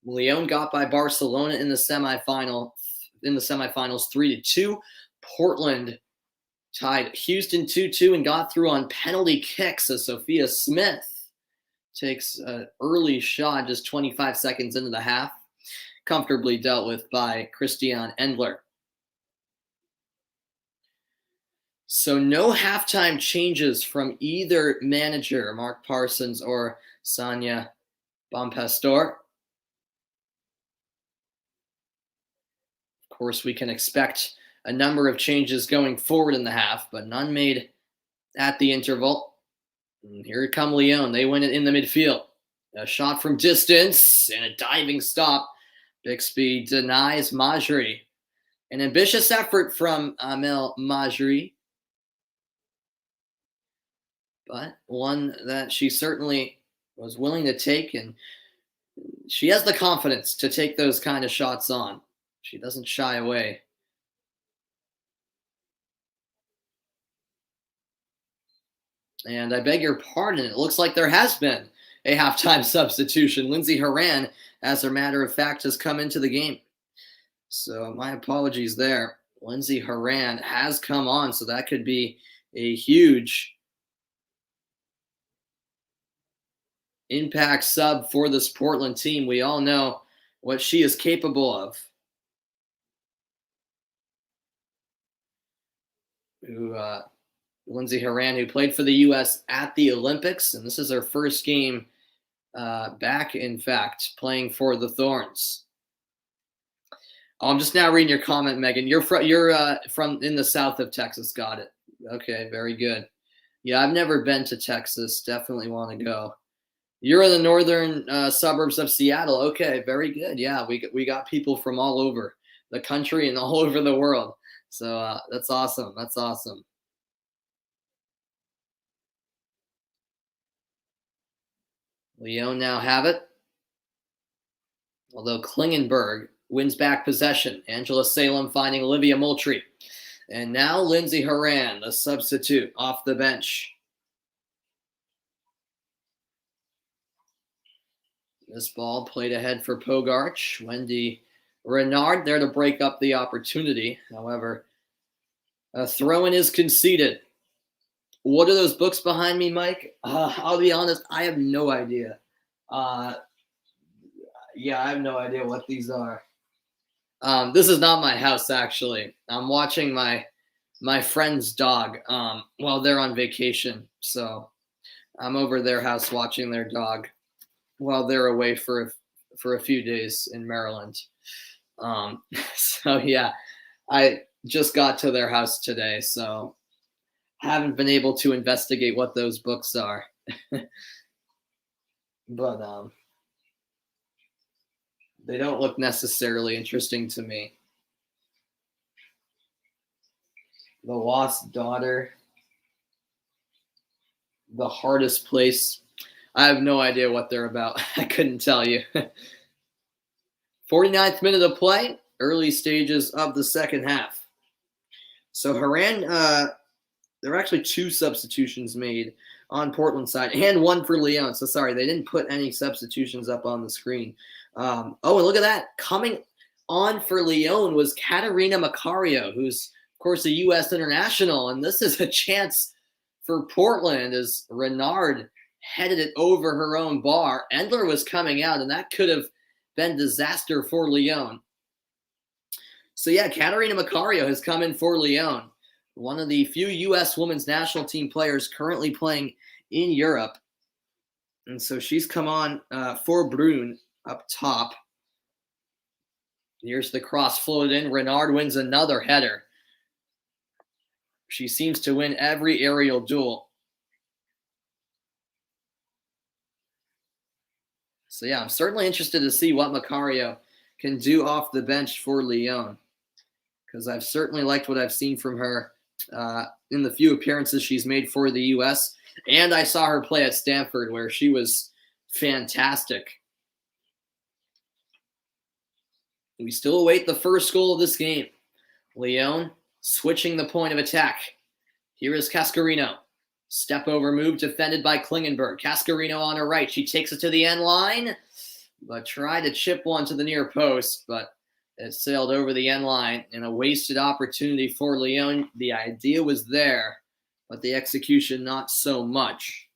Lyon got by Barcelona in the semifinals 3-2. Portland tied Houston 2-2 and got through on penalty kicks as Sophia Smith takes an early shot just 25 seconds into the half, comfortably dealt with by Christiane Endler. So no halftime changes from either manager, Mark Parsons or Sonia Bonpastor. Of course, we can expect a number of changes going forward in the half, but none made at the interval. And here come Lyon. They win it in the midfield. A shot from distance and a diving stop. Bixby denies Majri. An ambitious effort from Amel Majri, but one that she certainly was willing to take, and she has the confidence to take those kind of shots on. She doesn't shy away. And I beg your pardon, it looks like there has been a halftime substitution. Lindsay Horan, as a matter of fact, has come into the game. So my apologies there. Lindsay Horan has come on, so that could be a huge impact sub for this Portland team. We all know what she is capable of. Lindsay Horan, who played for the U.S. at the Olympics, and this is her first game back, in fact, playing for the Thorns. Oh, I'm just now reading your comment, Megan. You're from in the south of Texas. Got it. Okay, very good. Yeah, I've never been to Texas. Definitely want to go. You're in the northern suburbs of Seattle. Okay, very good. Yeah, we got people from all over the country and all over the world. So that's awesome. That's awesome. Lyon now have it. Although Klingenberg wins back possession. Angela Salem finding Olivia Moultrie. And now Lindsay Horan, the substitute, off the bench. This ball played ahead for Pogarch. Wendy Renard there to break up the opportunity. However, a throw-in is conceded. What are those books behind me, Mike? I'll be honest, I have no idea. Yeah, I have no idea what these are. This is not my house, actually. I'm watching my friend's dog while they're on vacation. So I'm over their house watching their dog while they're away for a few days in Maryland. So yeah, I just got to their house today, so haven't been able to investigate what those books are. But they don't look necessarily interesting to me. The Lost Daughter. The Hardest Place. I have no idea what they're about. I couldn't tell you. 49th minute of play. Early stages of the second half. So Horan, there were actually 2 substitutions made on Portland's side and 1 for Lyon. So sorry, they didn't put any substitutions up on the screen. Oh, and look at that. Coming on for Lyon was Katerina Macario, who's, of course, a U.S. international. And this is a chance for Portland as Renard headed it over her own bar. Endler was coming out, and that could have been disaster for Lyon. So yeah, Katerina Macario has come in for Lyon, one of the few U.S. women's national team players currently playing in Europe. And so she's come on for Brune up top. Here's the cross floated in. Renard wins another header. She seems to win every aerial duel. So yeah, I'm certainly interested to see what Macario can do off the bench for Lyon, because I've certainly liked what I've seen from her in the few appearances she's made for the U.S. And I saw her play at Stanford, where she was fantastic. We still await the first goal of this game. Lyon switching the point of attack. Here is Cascarino. Step over move defended by Klingenberg. Cascarino on her right. She takes it to the end line, but tried to chip one to the near post, but it sailed over the end line and a wasted opportunity for Lyon. The idea was there, but the execution not so much.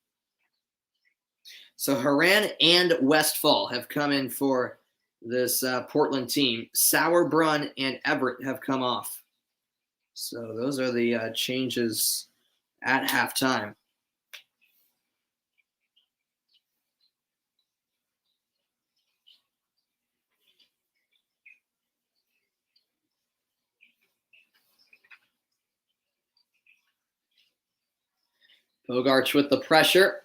So Haran and Westphal have come in for this Portland team. Sauerbrunn and Everett have come off. So those are the changes at halftime. Bogarts with the pressure.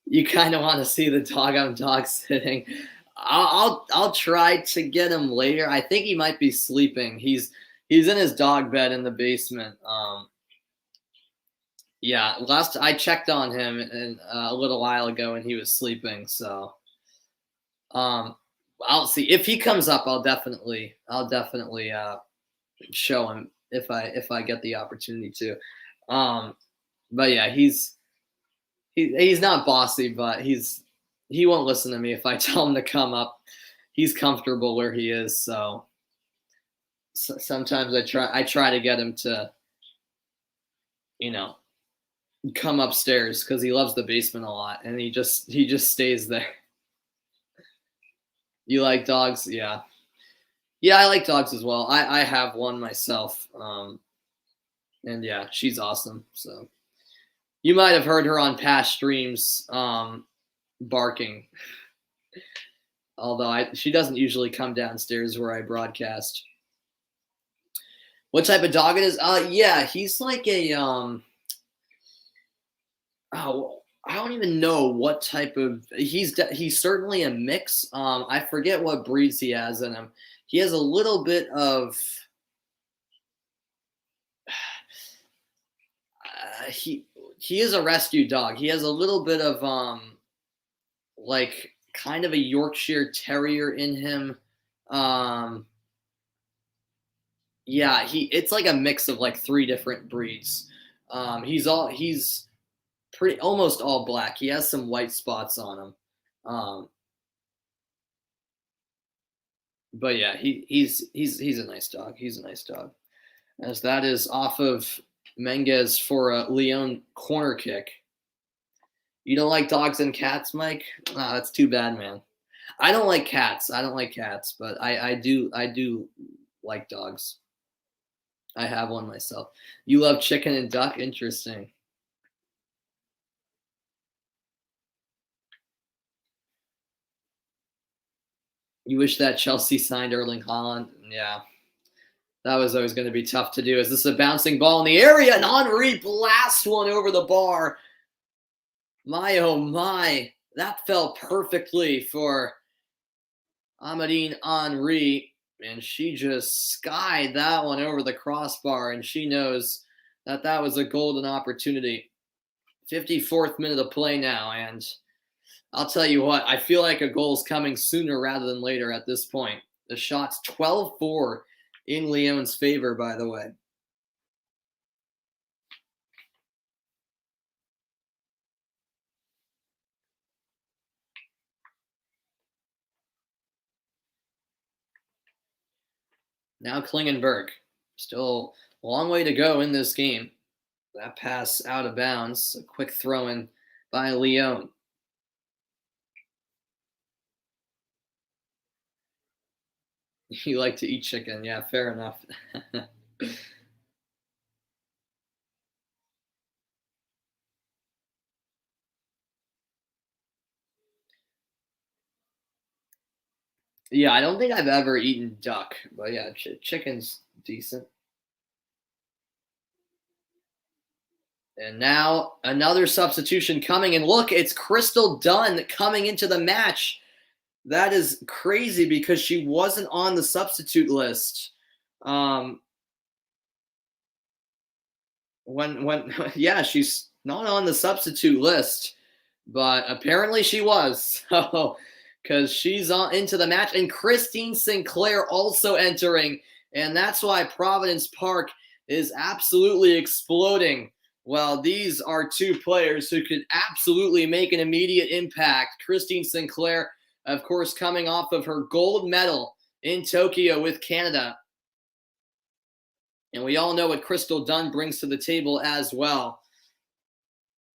You kind of want to see the dog on dog sitting. I'll try to get him later. I think he might be sleeping. He's in his dog bed in the basement. Yeah, last I checked on him a little while ago and he was sleeping. So I'll see if he comes up. I'll definitely show him if I get the opportunity to. But yeah, he's not bossy, but he won't listen to me if I tell him to come up. He's comfortable where he is, so sometimes I try to get him to, come upstairs because he loves the basement a lot, and he just stays there. You like dogs? Yeah. Yeah, I like dogs as well. I have one myself. And yeah, she's awesome. So you might have heard her on past streams barking. Although she doesn't usually come downstairs where I broadcast. What type of dog it is? Yeah, he's like a I don't even know what type of he's certainly a mix. I forget what breeds he has in him. He has a little bit of he is a rescue dog. He has a little bit of like kind of a Yorkshire Terrier in him. Yeah, it's like a mix of like 3 different breeds. He's pretty almost all black. He has some white spots on him. But yeah, he's a nice dog. He's a nice dog. As that is off of Menges for a Lyon corner kick. You don't like dogs and cats, Mike? Oh, that's too bad, man. I don't like cats. But I do like dogs. I have one myself. You love chicken and duck? Interesting. You wish that Chelsea signed Erling Haaland? Yeah. That was always going to be tough to do. Is this a bouncing ball in the area? And Henry blasts one over the bar. My, oh my. That fell perfectly for Amandine Henry. And she just skied that one over the crossbar. And she knows that was a golden opportunity. 54th minute of play now. And I'll tell you what, I feel like a goal's coming sooner rather than later at this point. The shot's 12-4 in Lyon's favor, by the way. Now Klingenberg. Still a long way to go in this game. That pass out of bounds. A quick throw in by Lyon. You like to eat chicken. Yeah, fair enough. Yeah, I don't think I've ever eaten duck, but yeah, chicken's decent. And now another substitution coming. And look, it's Crystal Dunn coming into the match. That is crazy because she wasn't on the substitute list. Yeah, she's not on the substitute list. but apparently she was. So, because she's on into the match, and Christine Sinclair also entering, and that's why Providence Park is absolutely exploding. Well, these are two players who could absolutely make an immediate impact. Christine Sinclair, of course, coming off of her gold medal in Tokyo with Canada. And we all know what Crystal Dunn brings to the table as well.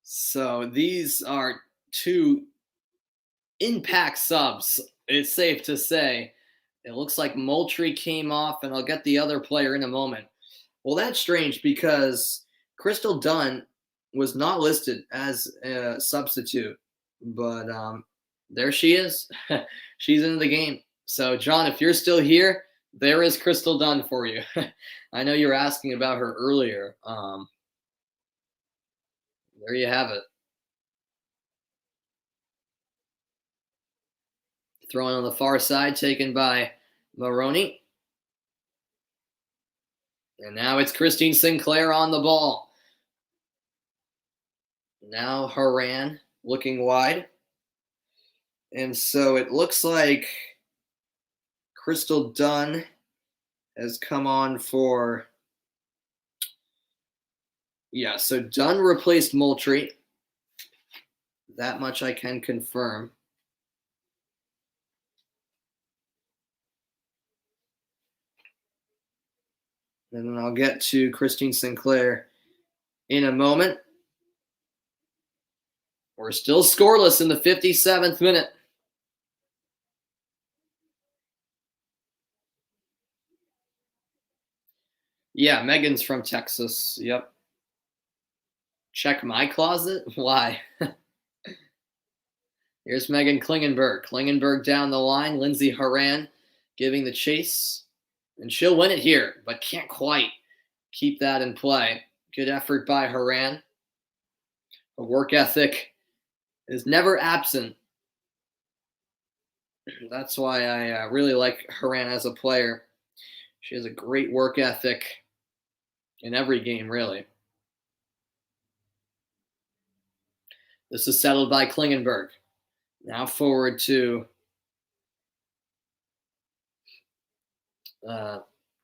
So these are two impact subs, it's safe to say. It looks like Moultrie came off, and I'll get the other player in a moment. Well, that's strange because Crystal Dunn was not listed as a substitute, but there she is. She's in the game. So, John, if you're still here, there is Crystal Dunn for you. I know you were asking about her earlier. There you have it. Throwing on the far side, taken by Maroney. And now it's Christine Sinclair on the ball. Now Haran looking wide. And so it looks like Crystal Dunn has come on for... Yeah, so Dunn replaced Moultrie. That much I can confirm. And then I'll get to Christine Sinclair in a moment. We're still scoreless in the 57th minute. Yeah, Megan's from Texas. Yep. Check my closet? Why? Here's Megan Klingenberg. Klingenberg down the line. Lindsay Haran giving the chase. And she'll win it here, but can't quite keep that in play. Good effort by Haran. Her work ethic is never absent. That's why I really like Haran as a player. She has a great work ethic in every game, really. This is settled by Klingenberg. Now forward to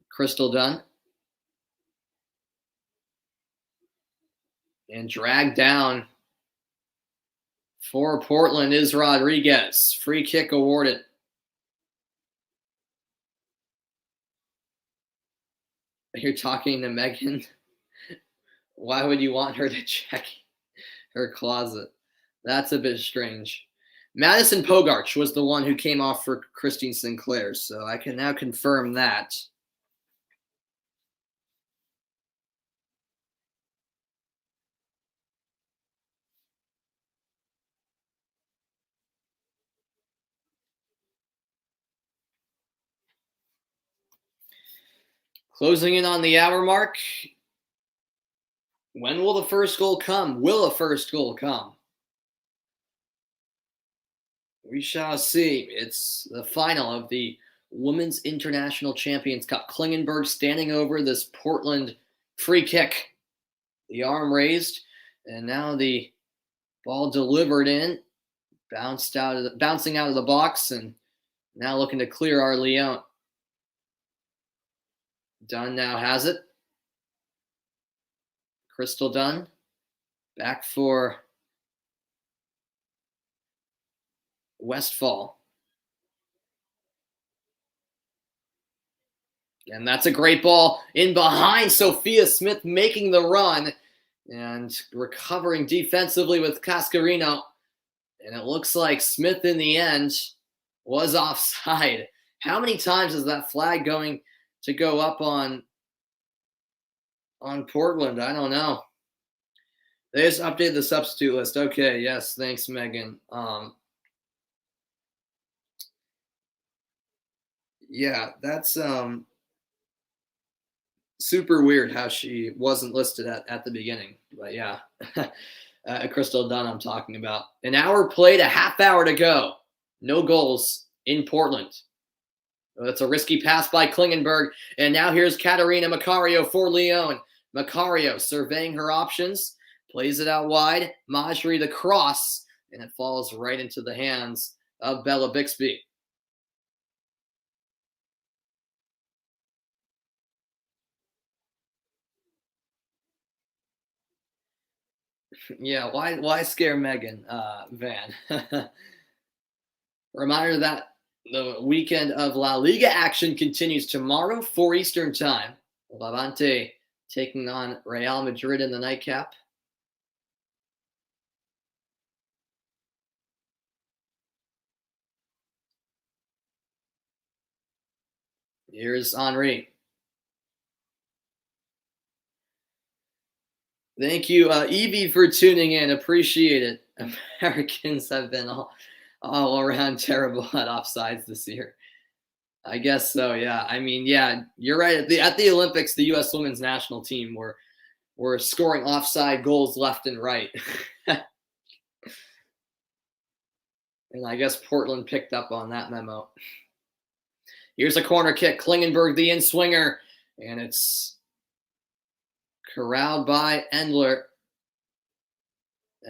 Crystal Dunn. And dragged down for Portland is Rodriguez. Free kick awarded. You're talking to Megan. Why would you want her to check her closet? That's a bit strange. Madison Pogarch was the one who came off for Christine Sinclair, so I can now confirm that. Closing in on the hour mark. When will the first goal come? Will a first goal come? We shall see. It's the final of the Women's International Champions Cup. Klingenberg standing over this Portland free kick. The arm raised, and now the ball delivered in, bouncing out of the box, and now looking to clear our Lyon. Dunn now has it. Crystal Dunn back for Westfall. And that's a great ball in behind. Sophia Smith making the run and recovering defensively with Cascarino. And it looks like Smith in the end was offside. How many times is that flag going to go up on Portland? I don't know. They just updated the substitute list. Okay, yes, thanks, Megan. Yeah, that's super weird how she wasn't listed at the beginning. But yeah, Crystal Dunn I'm talking about. An hour played, a half hour to go. No goals in Portland. That's a risky pass by Klingenberg. And now here's Katarina Macario for Lyon. Macario surveying her options. Plays it out wide. Majri the cross. and it falls right into the hands of Bella Bixby. Yeah, why scare Megan Van? Reminder that the weekend of La Liga action continues tomorrow, 4 Eastern time. Levante taking on Real Madrid in the nightcap. Here's Henri. Thank you, Evie, for tuning in. Appreciate it. Americans have been all around terrible at offsides this year. I guess so. Yeah. I mean, yeah, you're right. At the Olympics, the U.S. women's national team were scoring offside goals left and right, and I guess Portland picked up on that memo. Here's a corner kick. Klingenberg, the in-swinger, and it's corralled by Endler.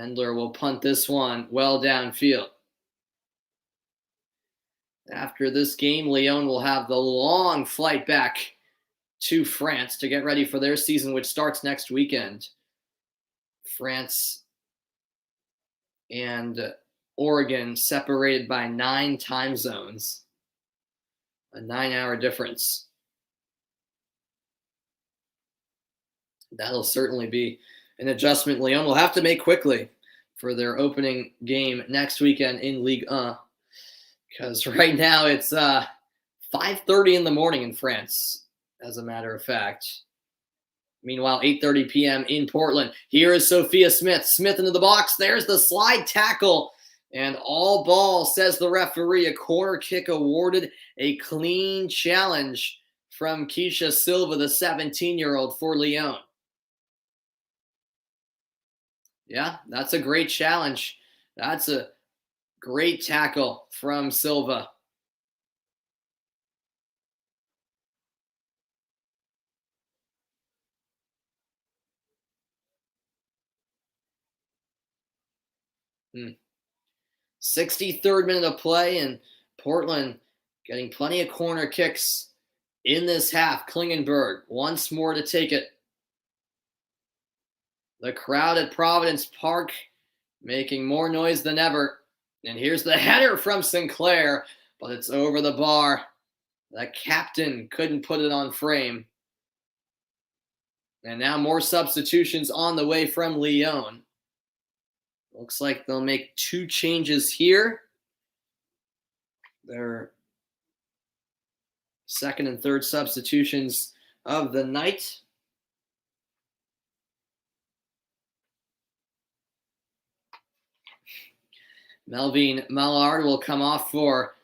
Endler will punt this one well downfield. After this game, Lyon will have the long flight back to France to get ready for their season, which starts next weekend. France and Oregon separated by 9 time zones, a 9-hour difference. That'll certainly be an adjustment Lyon will have to make quickly for their opening game next weekend in Ligue 1. Because right now it's 5:30 in the morning in France, as a matter of fact. Meanwhile, 8:30 p.m. in Portland. Here is Sophia Smith. Smith into the box. There's the slide tackle. And all ball, says the referee. A corner kick awarded, a clean challenge from Keisha Silva, the 17-year-old for Lyon. Yeah, that's a great challenge. That's a great tackle from Silva. Hmm. 63rd minute of play, and Portland getting plenty of corner kicks in this half. Klingenberg once more to take it. The crowd at Providence Park making more noise than ever. And here's the header from Sinclair, but it's over the bar. The captain couldn't put it on frame. And now more substitutions on the way from Lyon. Looks like they'll make 2 changes here. Their second and third substitutions of the night. Melvin Mallard will come off for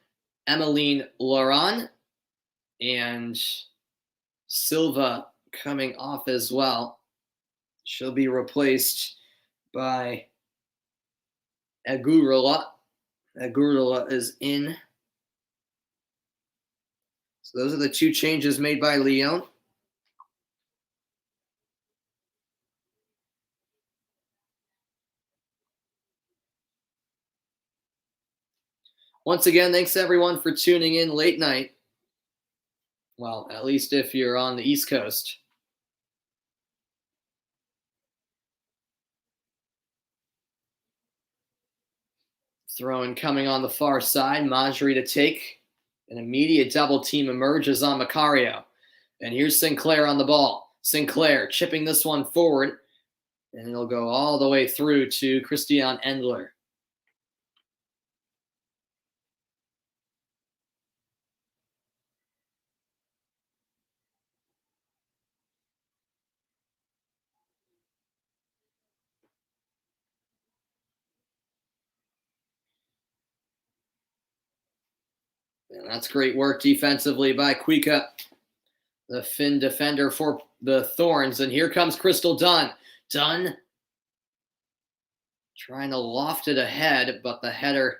Emmeline Laurent, and Silva coming off as well. She'll be replaced by Agurula. Agurula is in. So those are the 2 changes made by Lyon. Once again, thanks everyone for tuning in late night. Well, at least if you're on the East Coast. Throwing coming on the far side. Majri to take. An immediate double team emerges on Macario. And here's Sinclair on the ball. Sinclair chipping this one forward. And it'll go all the way through to Christian Endler. And that's great work defensively by Kuika, the Finn defender for the Thorns. And here comes Crystal Dunn. Dunn trying to loft it ahead, but the header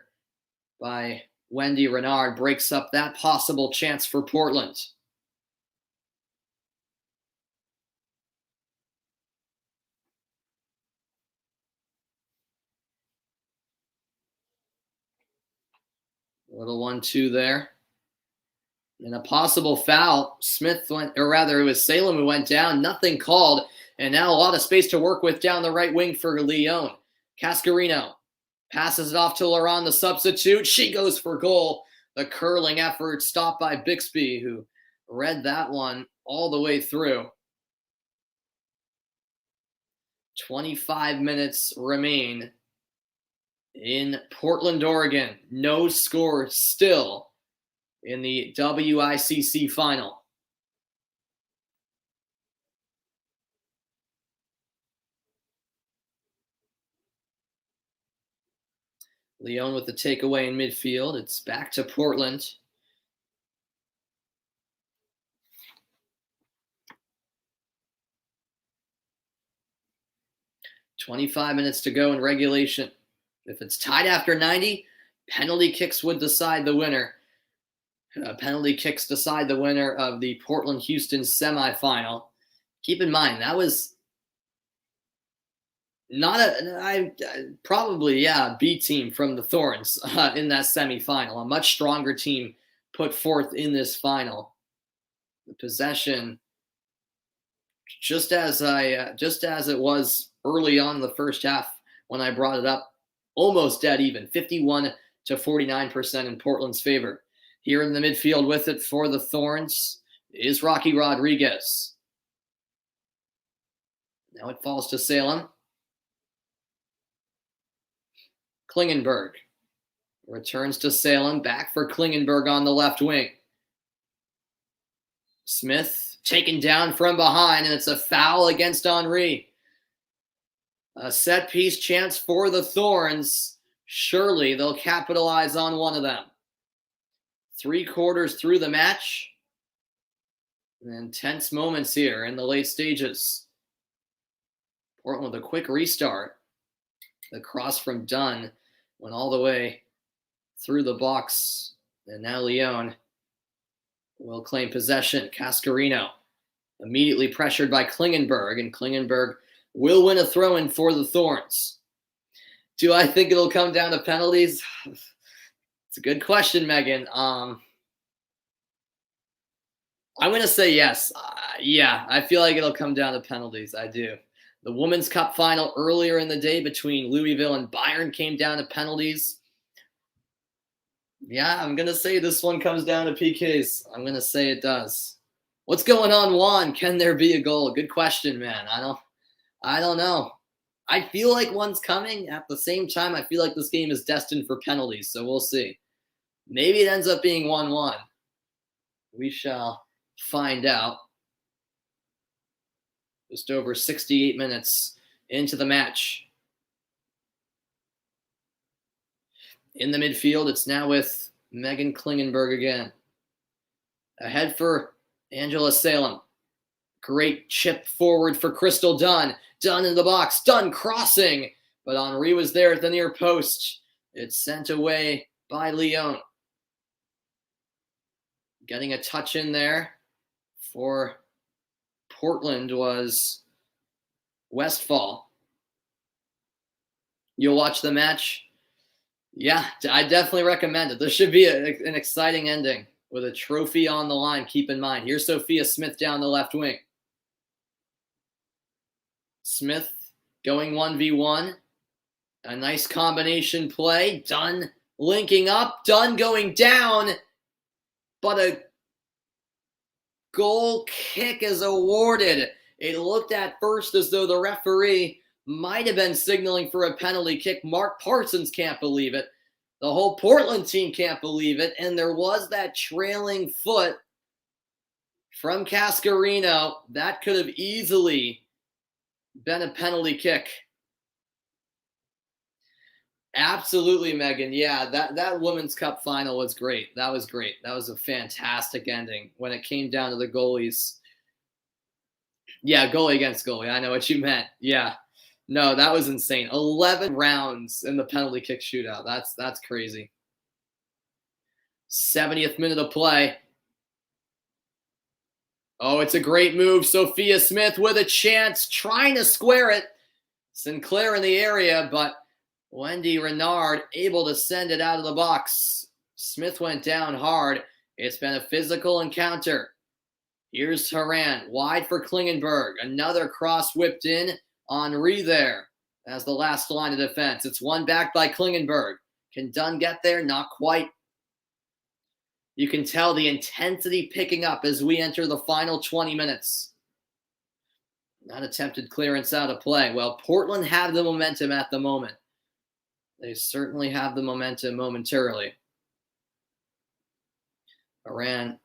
by Wendy Renard breaks up that possible chance for Portland. Little 1-2 there. And a possible foul. Smith went, or rather it was Salem who went down. Nothing called. And now a lot of space to work with down the right wing for Lyon. Cascarino passes it off to Laurent, the substitute. She goes for goal. The curling effort stopped by Bixby, who read that one all the way through. 25 minutes remain in Portland, Oregon. No score still in the WICC final. Lyon with the takeaway in midfield. It's back to Portland. .25 minutes to go in regulation. If it's tied after 90, penalty kicks would decide the winner. Penalty kicks decide the winner of the Portland-Houston semifinal. Keep in mind, that was not a B team from the Thorns in that semifinal. A much stronger team put forth in this final. The possession, just as it was early on in the first half when I brought it up, almost dead even, 51 to 49% in Portland's favor. Here in the midfield with it for the Thorns is Rocky Rodriguez. Now it falls to Salem. Klingenberg returns to Salem, back for Klingenberg on the left wing. Smith taken down from behind, and it's a foul against Henry. A set-piece chance for the Thorns. Surely they'll capitalize on one of them. 3 quarters through the match. And tense moments here in the late stages. Portland with a quick restart. The cross from Dunn went all the way through the box. And now Lyon will claim possession. Cascarino immediately pressured by Klingenberg. And Klingenberg will win a throw-in for the Thorns. Do I think it'll come down to penalties? It's a good question, Megan. I'm going to say yes. I feel like it'll come down to penalties. I do. The Women's Cup final earlier in the day between Louisville and Bayern came down to penalties. Yeah, I'm going to say this one comes down to PKs. I'm going to say it does. What's going on, Juan? Can there be a goal? Good question, man. I don't know. I feel like one's coming. At the same time, I feel like this game is destined for penalties, so we'll see. Maybe it ends up being 1-1. We shall find out. Just over 68 minutes into the match. In the midfield, it's now with Megan Klingenberg again. Ahead for Angela Salem. Great chip forward for Crystal Dunn. Dunn in the box. Dunn crossing. But Henry was there at the near post. It's sent away by Lyon. Getting a touch in there for Portland was Westphal. You'll watch the match? Yeah, I definitely recommend it. This should be an exciting ending with a trophy on the line, keep in mind. Here's Sophia Smith down the left wing. Smith going 1v1. A nice combination play. Dunn linking up. Dunn going down. But a goal kick is awarded. It looked at first as though the referee might have been signaling for a penalty kick. Mark Parsons can't believe it. The whole Portland team can't believe it. And there was that trailing foot from Cascarino. That could have easily been a penalty kick. Absolutely, Megan. Yeah, that Women's Cup final was great. That was great. That was a fantastic ending when it came down to the goalies. Yeah, goalie against goalie. I know what you meant. Yeah. No, that was insane. 11 rounds in the penalty kick shootout. That's crazy. 70th minute of play. Oh, it's a great move. Sophia Smith with a chance, trying to square it. Sinclair in the area, but Wendy Renard able to send it out of the box. Smith went down hard. It's been a physical encounter. Here's Horan, wide for Klingenberg. Another cross whipped in. Henri there as the last line of defense. It's one back by Klingenberg. Can Dunn get there? Not quite. You can tell the intensity picking up as we enter the final 20 minutes. Not attempted clearance out of play. Well, Portland have the momentum at the moment. They certainly have the momentum momentarily. Horan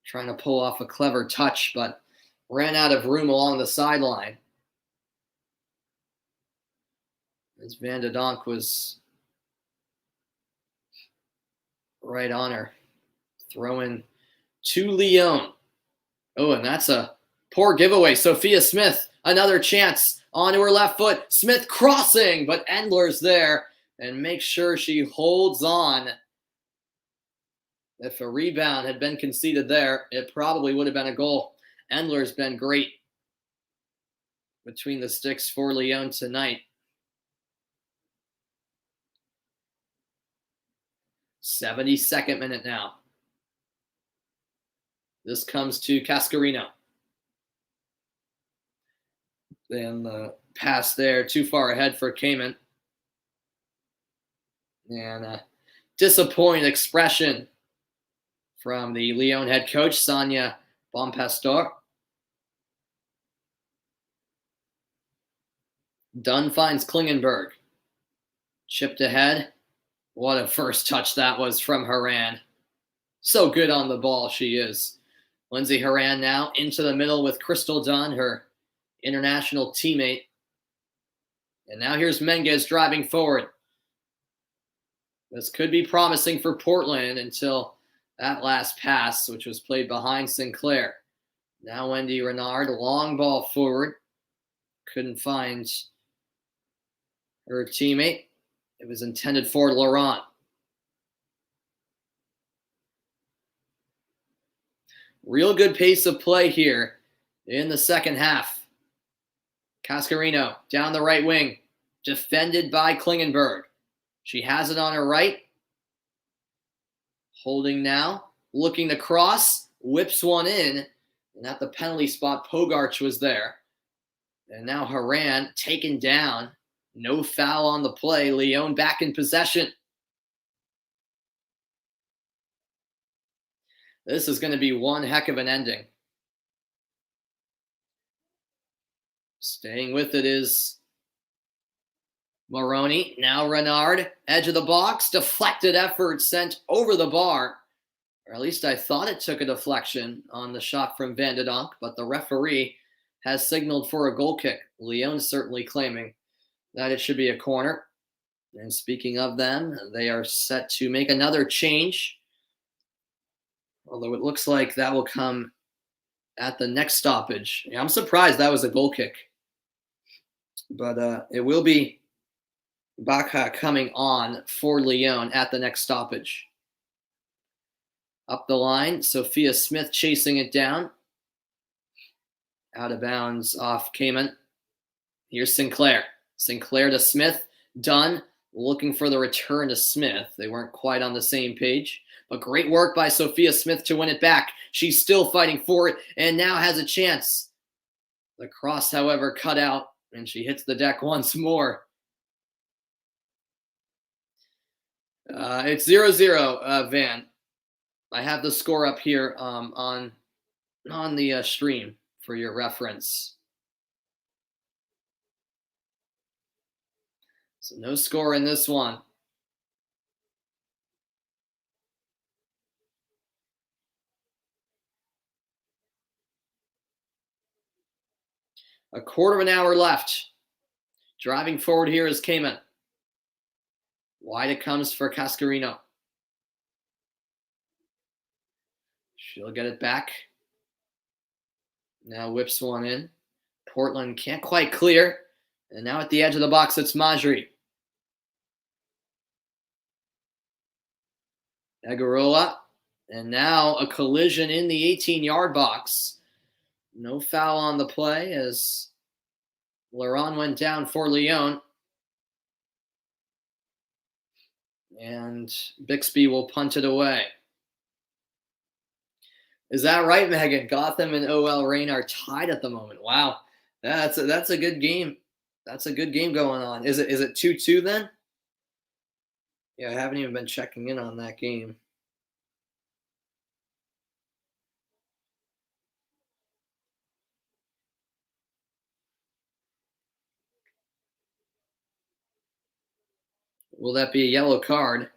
trying to pull off a clever touch, but ran out of room along the sideline. As Van de Donk was right on her. Throwing to Lyon. Oh, and that's a poor giveaway. Sophia Smith, another chance onto her left foot. Smith crossing, but Endler's there and makes sure she holds on. If a rebound had been conceded there, it probably would have been a goal. Endler's been great between the sticks for Lyon tonight. 72nd minute now. This comes to Cascarino. Then the pass there, too far ahead for Kamen. And a disappointed expression from the Lyon head coach, Sonia Bonpastor. Dunn finds Klingenberg. Chipped ahead. What a first touch that was from Horan. So good on the ball she is. Lindsay Horan now into the middle with Crystal Dunn, her international teammate. And now here's Menges driving forward. This could be promising for Portland until that last pass, which was played behind Sinclair. Now Wendy Renard, long ball forward. Couldn't find her teammate. It was intended for Laurent. Real good pace of play here in the second half. Cascarino down the right wing, defended by Klingenberg. She has it on her right. Holding now, looking to cross, whips one in, and at the penalty spot, Pogarch was there. And now Horan taken down. No foul on the play. Lyon back in possession. This is going to be one heck of an ending. Staying with it is Moroni. Now Renard, edge of the box. Deflected effort sent over the bar. Or at least I thought it took a deflection on the shot from Van de Donk, but the referee has signaled for a goal kick. Lyon certainly claiming that it should be a corner. And speaking of them, they are set to make another change. Although it looks like that will come at the next stoppage. Yeah, I'm surprised that was a goal kick. But it will be Baca coming on for Lyon at the next stoppage. Up the line, Sophia Smith chasing it down. Out of bounds off Kamen. Here's Sinclair. Sinclair to Smith. Dunn looking for the return to Smith. They weren't quite on the same page. But great work by Sophia Smith to win it back. She's still fighting for it and now has a chance. The cross, however, cut out, and she hits the deck once more. It's 0-0, Van. I have the score up here on the stream for your reference. So no score in this one. A quarter of an hour left. Driving forward here is Kamen. Wide it comes for Cascarino. She'll get it back. Now whips one in. Portland can't quite clear. And now at the edge of the box, it's Majri. Agarola. And now a collision in the 18-yard box. No foul on the play as Laurent went down for Lyon. And Bixby will punt it away. Is that right, Megan? Gotham and OL Reign are tied at the moment. Wow, that's a good game. That's a good game going on. Is it 2-2 then? Yeah, I haven't even been checking in on that game. Will that be a yellow card?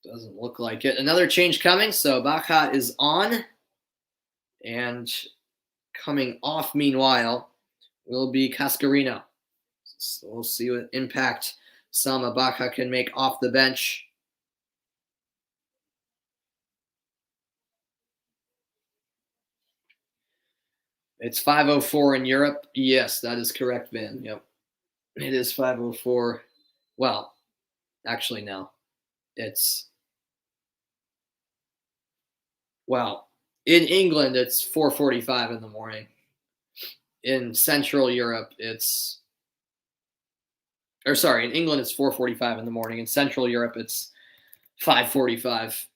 Doesn't look like it. Another change coming. So Baca is on, and coming off. Meanwhile, will be Cascarino. So we'll see what impact Salma Baca can make off the bench. It's 5:04 in Europe. Yes, that is correct, Van. Yep, it is 5:04. Well, actually, no. It's in England it's 4:45 in the morning. In Central Europe, in England it's 4:45 in the morning. In Central Europe, it's 5:45.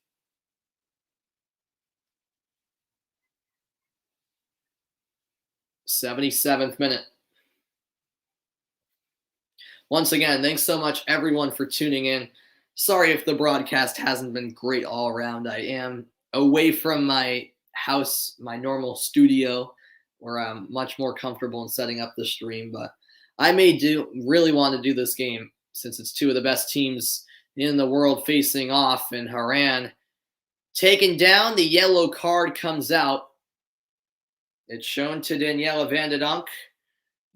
77th minute. Once again, thanks so much everyone for tuning in. Sorry if the broadcast hasn't been great all around. I am away from my house, my normal studio, where I'm much more comfortable in setting up the stream, but I really want to do this game since it's two of the best teams in the world facing off in Haran. Taken down, the yellow card comes out. It's shown to Daniela Van de Donk.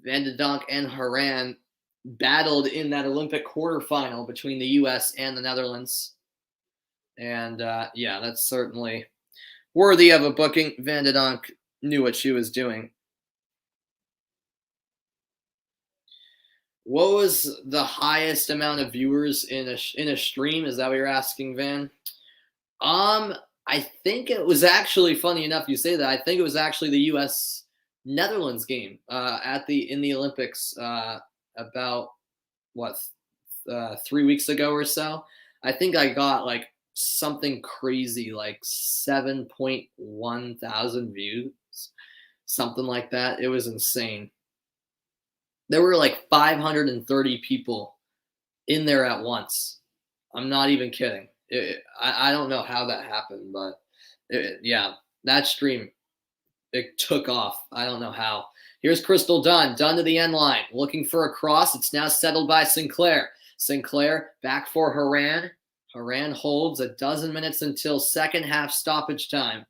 Van de Donk and Haran battled in that Olympic quarterfinal between the U.S. and the Netherlands. And yeah, that's certainly worthy of a booking. Van de Donk knew what she was doing. What was the highest amount of viewers in a stream? Is that what you're asking, Van? I think it was actually, funny enough you say that. I think it was actually the U.S. Netherlands game in the Olympics about 3 weeks ago or so. I think I got like something crazy like 7.1 thousand views, something like that. It was insane. There were like 530 people in there at once. I'm not even kidding. I don't know how that happened, but yeah, that stream, it took off. I don't know how. Here's Crystal Dunn to the end line, looking for a cross. It's now settled by Sinclair. Sinclair back for Haran. Haran holds 12 minutes until second half stoppage time.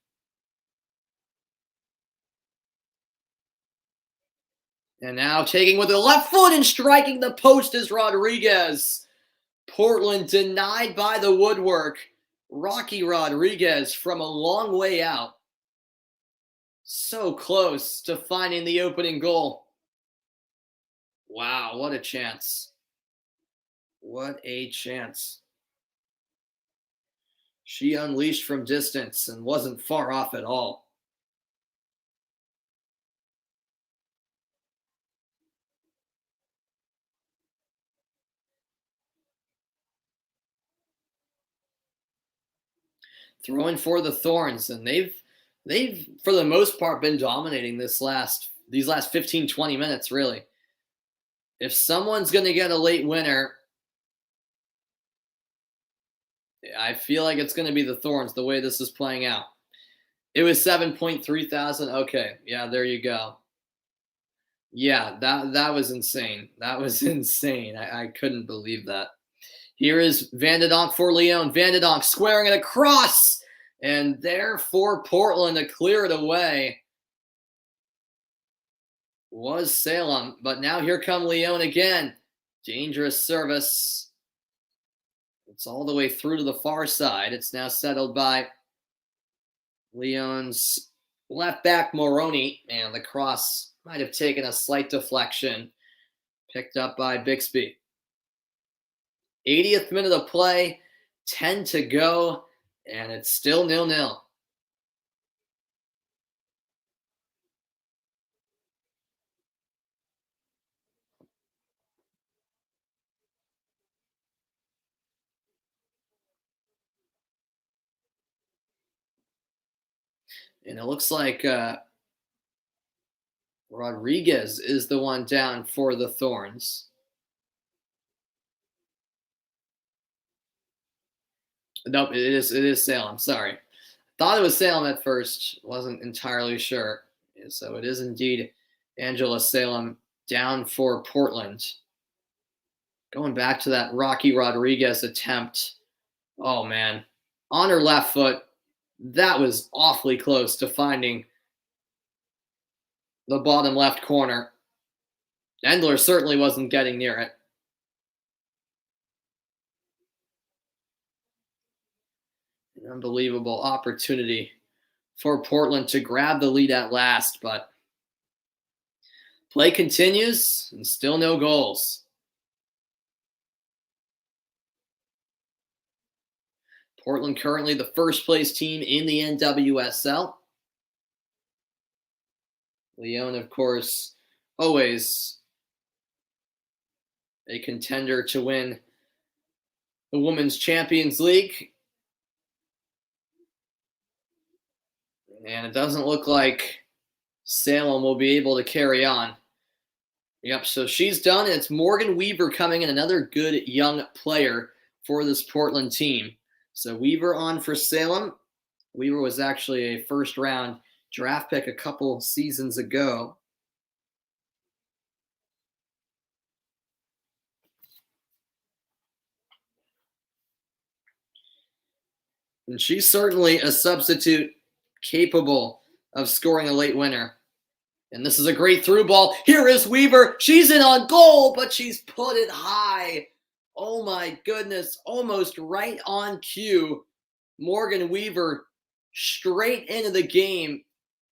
And now taking with the left foot and striking the post is Rodriguez. Portland denied by the woodwork. Rocky Rodriguez from a long way out. So close to finding the opening goal. Wow, what a chance. What a chance. She unleashed from distance and wasn't far off at all. Throwing for the Thorns, and they've for the most part been dominating these last 15 20 minutes, really. If someone's going to get a late winner, I feel like it's going to be the Thorns the way this is playing out. It was 7.3 thousand. Okay, yeah, there you go. Yeah, that was insane. That was insane. I couldn't believe that. Here is Van de Donk for Lyon. Van de Donk squaring it across. And there for Portland to clear it away was Salem. But now here come Lyon again. Dangerous service. It's all the way through to the far side. It's now settled by Lyon's left back Moroni. And the cross might have taken a slight deflection. Picked up by Bixby. 80th minute of play. 10 to go. And it's still 0-0. And it looks like Rodriguez is the one down for the Thorns. Nope, it is Salem. Sorry. Thought it was Salem at first. Wasn't entirely sure. So it is indeed Angela Salem down for Portland. Going back to that Rocky Rodriguez attempt. Oh, man. On her left foot, that was awfully close to finding the bottom left corner. Endler certainly wasn't getting near it. An unbelievable opportunity for Portland to grab the lead at last, but play continues and still no goals. Portland currently the first place team in the NWSL. Lyon, of course, always a contender to win the Women's Champions League. And it doesn't look like Salem will be able to carry on. Yep, so she's done. And it's Morgan Weaver coming in, another good young player for this Portland team. So Weaver on for Salem. Weaver was actually a first-round draft pick a couple seasons ago. And she's certainly a substitute capable of scoring a late winner. And this is a great through ball. Here is Weaver. She's in on goal, but she's put it high. Oh my goodness, almost right on cue. Morgan Weaver straight into the game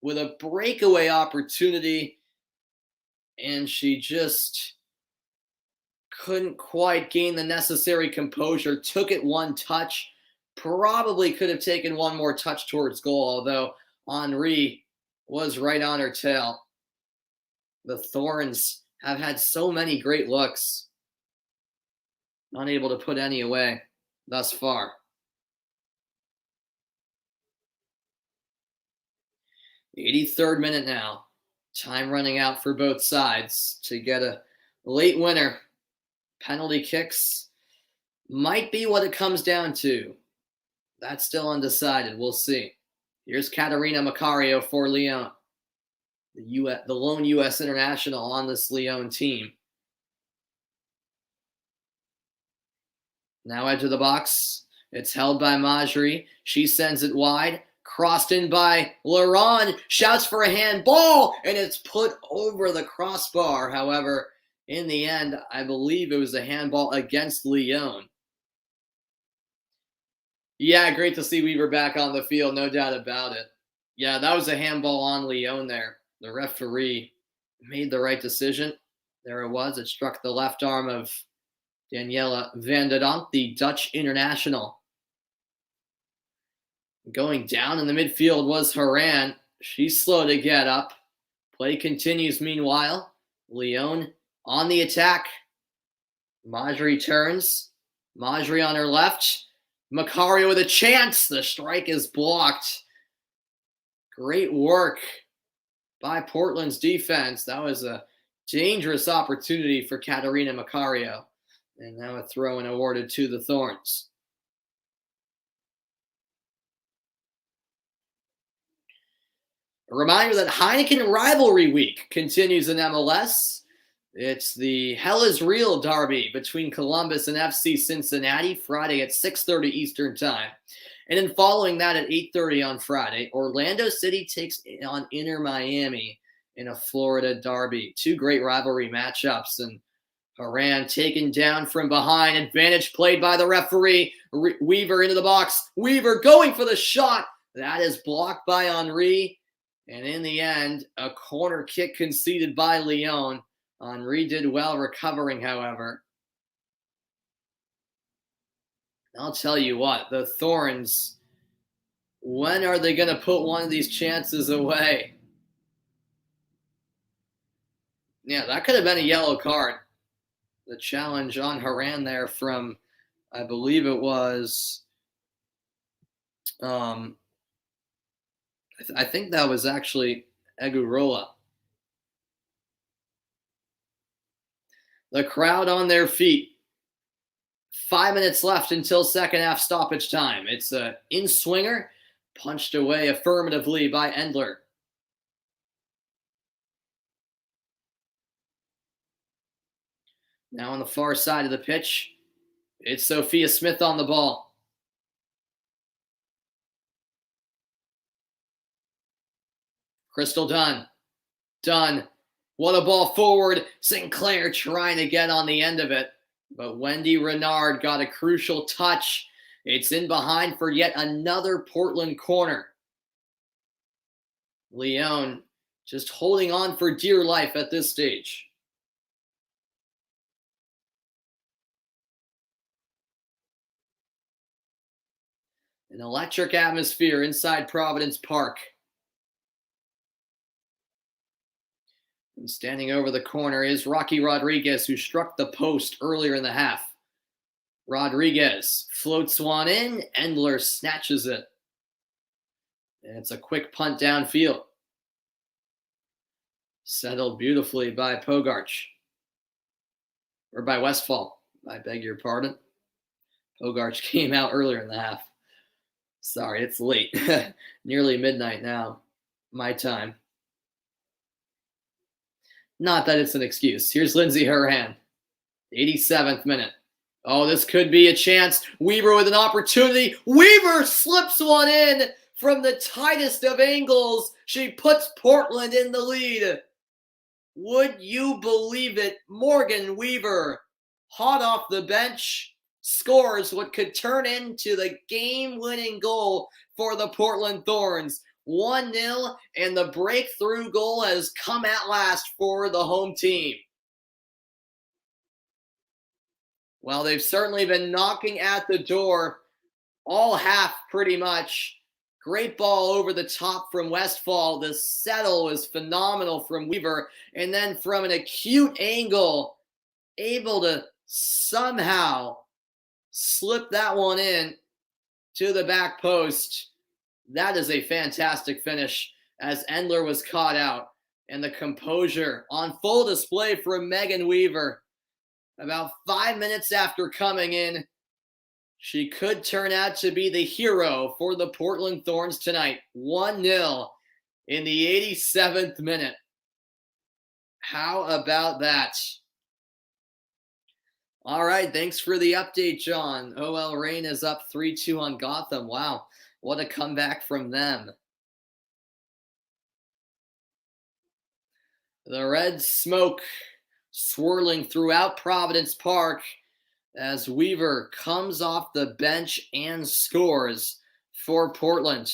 with a breakaway opportunity. And she just couldn't quite gain the necessary composure. Took it one touch. Probably could have taken one more touch towards goal, although Henri was right on her tail. The Thorns have had so many great looks. Unable to put any away thus far. 83rd minute now. Time running out for both sides to get a late winner. Penalty kicks might be what it comes down to. That's still undecided. We'll see. Here's Katarina Macario for Lyon. The lone U.S. international on this Lyon team. Now edge of the box. It's held by Majri. She sends it wide. Crossed in by Laurent. Shouts for a handball. And it's put over the crossbar. However, in the end, I believe it was a handball against Lyon. Yeah, great to see Weaver back on the field. No doubt about it. Yeah, that was a handball on Lyon there. The referee made the right decision. There it was. It struck the left arm of Daniela van der Donk, the Dutch international. Going down in the midfield was Haran. She's slow to get up. Play continues meanwhile. Lyon on the attack. Majri turns. Majri on her left. Macario with a chance. The strike is blocked. Great work by Portland's defense. That was a dangerous opportunity for Katarina Macario. And now a throw-in awarded to the Thorns. A reminder that Heineken Rivalry Week continues in MLS. It's the Hell is Real derby between Columbus and FC Cincinnati, Friday at 6:30 Eastern Time. And then following that at 8:30 on Friday, Orlando City takes on Inter Miami in a Florida derby. Two great rivalry matchups. And Haran taken down from behind. Advantage played by the referee. Weaver into the box. Weaver going for the shot. That is blocked by Henri. And in the end, a corner kick conceded by Lyon. Henri did well recovering, however. I'll tell you what, the Thorns, when are they going to put one of these chances away? Yeah, that could have been a yellow card. The challenge on Haran there from, I believe it was I think that was actually Egurola. The crowd on their feet. 5 minutes left until second half stoppage time. It's a in-swinger, punched away affirmatively by Endler. Now on the far side of the pitch, it's Sophia Smith on the ball. Crystal Dunn. Dunn. What a ball forward. Sinclair trying to get on the end of it. But Wendy Renard got a crucial touch. It's in behind for yet another Portland corner. Lyon just holding on for dear life at this stage. An electric atmosphere inside Providence Park. And standing over the corner is Rocky Rodriguez, who struck the post earlier in the half. Rodriguez floats one in. Endler snatches it. And it's a quick punt downfield. Settled beautifully by Pogarch. Or by Westfall. I beg your pardon. Pogarch came out earlier in the half. Sorry, it's late. Nearly midnight now. My time. Not that it's an excuse. Here's Lindsay Hurhan. 87th minute. Oh, this could be a chance. Weaver with an opportunity. Weaver slips one in from the tightest of angles. She puts Portland in the lead. Would you believe it? Morgan Weaver, hot off the bench, scores what could turn into the game-winning goal for the Portland Thorns. 1-0, and the breakthrough goal has come at last for the home team. Well, they've certainly been knocking at the door all half pretty much. Great ball over the top from Westfall. The settle was phenomenal from Weaver. And then from an acute angle, able to somehow slip that one in to the back post. That is a fantastic finish as Endler was caught out. And the composure on full display from Megan Weaver. About 5 minutes after coming in, she could turn out to be the hero for the Portland Thorns tonight. 1-0 in the 87th minute. How about that? All right, thanks for the update, John. OL Reign is up 3-2 on Gotham. Wow, what a comeback from them. The red smoke swirling throughout Providence Park as Weaver comes off the bench and scores for Portland.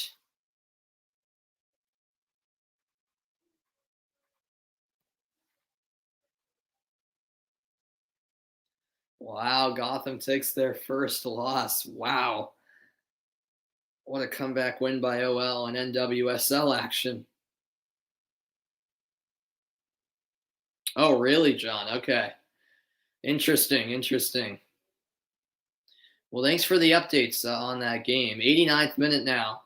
Wow, Gotham takes their first loss. Wow. What a comeback win by OL and NWSL action. Oh, really, John? Okay. Interesting. Well, thanks for the updates on that game. 89th minute now.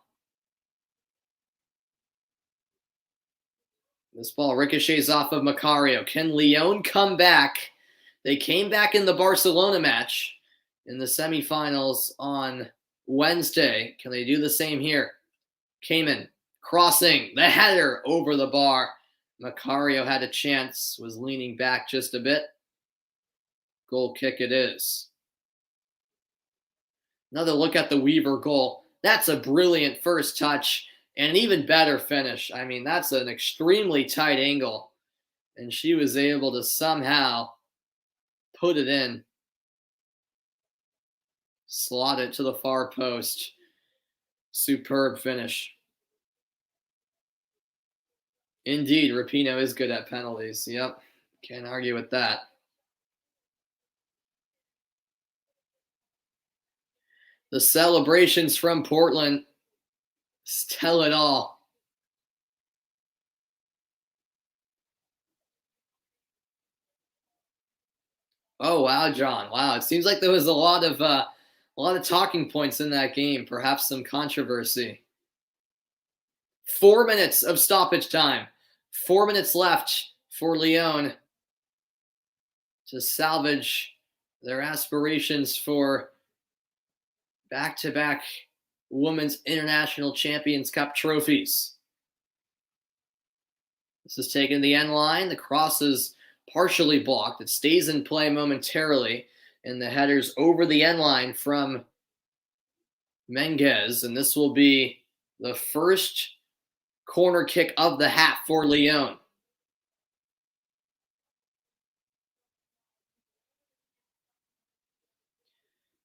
This ball ricochets off of Macario. Can Lyon come back? They came back in the Barcelona match in the semifinals on Wednesday. Can they do the same here? Kamen crossing the header over the bar. Macario had a chance, was leaning back just a bit. Goal kick it is. Another look at the Weaver goal. That's a brilliant first touch and an even better finish. I mean, that's an extremely tight angle. And she was able to somehow put it in. Slot it to the far post. Superb finish. Indeed, Rapinoe is good at penalties. Yep, can't argue with that. The celebrations from Portland tell it all. Oh, wow, John. Wow, it seems like there was a lot of talking points in that game, perhaps some controversy. 4 minutes of stoppage time. 4 minutes left for Lyon to salvage their aspirations for back-to-back Women's International Champions Cup trophies. This is taken to the end line. The cross is partially blocked. It stays in play momentarily, and the header's over the end line from Menges, and this will be the first corner kick of the half for Lyon.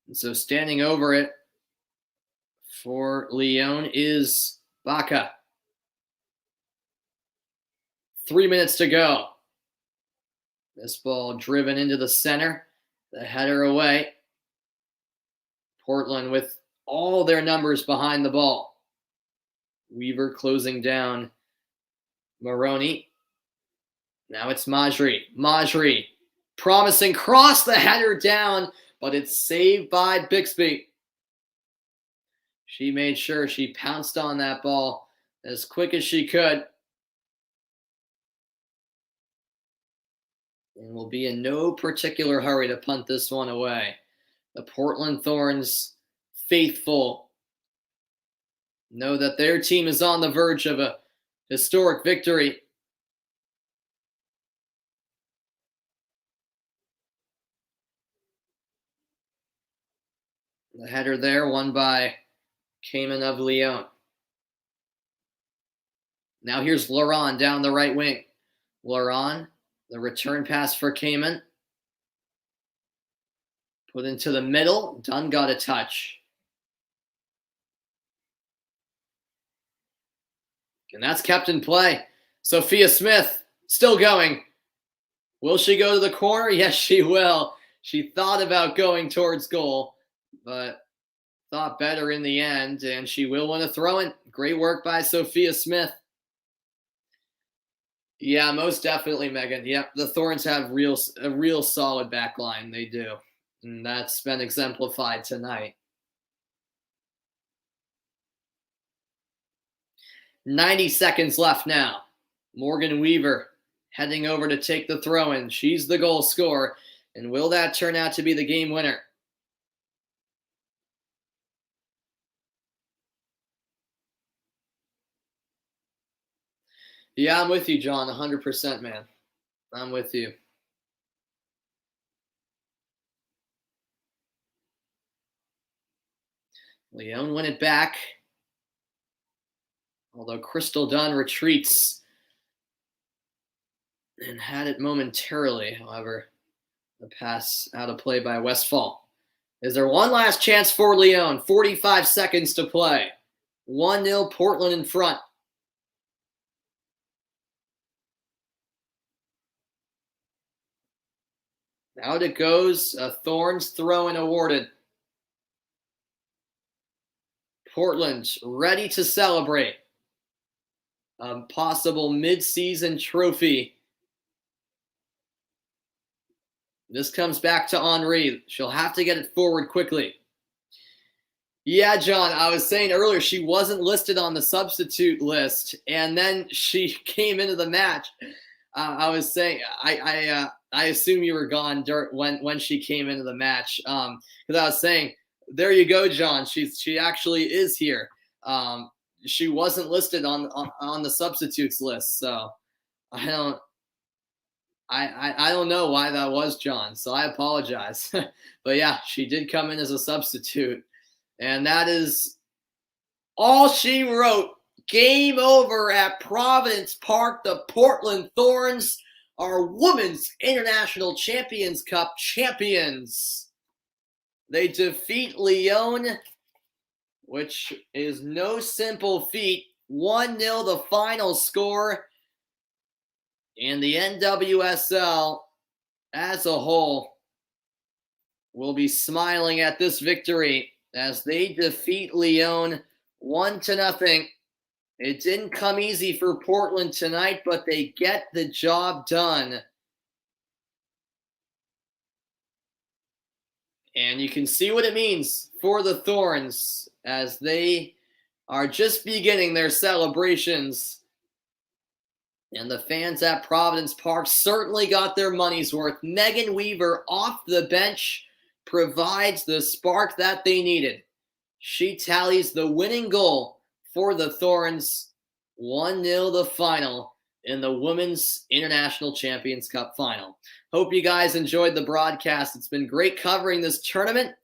And so standing over it for Lyon is Baca. 3 minutes to go. This ball driven into the center. The header away. Portland with all their numbers behind the ball. Weaver closing down Maroney. Now it's Majri. Majri, promising cross, the header down, but it's saved by Bixby. She made sure she pounced on that ball as quick as she could. And will be in no particular hurry to punt this one away. The Portland Thorns faithful know that their team is on the verge of a historic victory. The header there won by Cayman of Lyon. Now here's Laurent down the right wing. Laurent, the return pass for Cayman. Put into the middle. Dunn got a touch. And that's kept in play. Sophia Smith still going. Will she go to the corner? Yes, she will. She thought about going towards goal, but thought better in the end, and she will win a throw-in. Great work by Sophia Smith. Yeah, most definitely, Megan. Yep, the Thorns have a real solid back line. They do. And that's been exemplified tonight. 90 seconds left now. Morgan Weaver heading over to take the throw-in. She's the goal scorer. And will that turn out to be the game winner? Yeah, I'm with you, John. 100%, man. I'm with you. Lyon win it back. Although Crystal Dunn retreats and had it momentarily, however, the pass out of play by Westphal. Is there one last chance for Lyon? 45 seconds to play. 1-0 Portland in front. Out it goes. A Thorns throw-in awarded. Portland ready to celebrate a possible mid-season trophy. This comes back to Henri. She'll have to get it forward quickly. Yeah, John, I was saying earlier she wasn't listed on the substitute list, and then she came into the match. I was saying I assume you were gone when she came into the match, because I was saying, there you go, John. She actually is here. She wasn't listed on the substitutes list, so I don't know why that was, John. So I apologize. But yeah, she did come in as a substitute, and that is all she wrote. Game over at Providence Park. The Portland Thorns are Women's International Champions Cup champions. They defeat Lyon, which is no simple feat. 1-0 the final score. And the NWSL as a whole will be smiling at this victory as they defeat Lyon 1-0. It didn't come easy for Portland tonight, but they get the job done. And you can see what it means for the Thorns as they are just beginning their celebrations. And the fans at Providence Park certainly got their money's worth. Megan Weaver off the bench provides the spark that they needed. She tallies the winning goal for the Thorns. 1-0 the final in the Women's International Champions Cup final. Hope you guys enjoyed the broadcast. It's been great covering this tournament.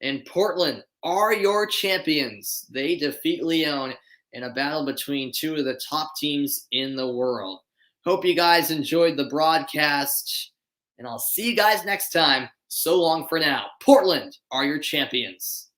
And Portland are your champions. They defeat Lyon in a battle between two of the top teams in the world. Hope you guys enjoyed the broadcast, and I'll see you guys next time. So long for now. Portland are your champions.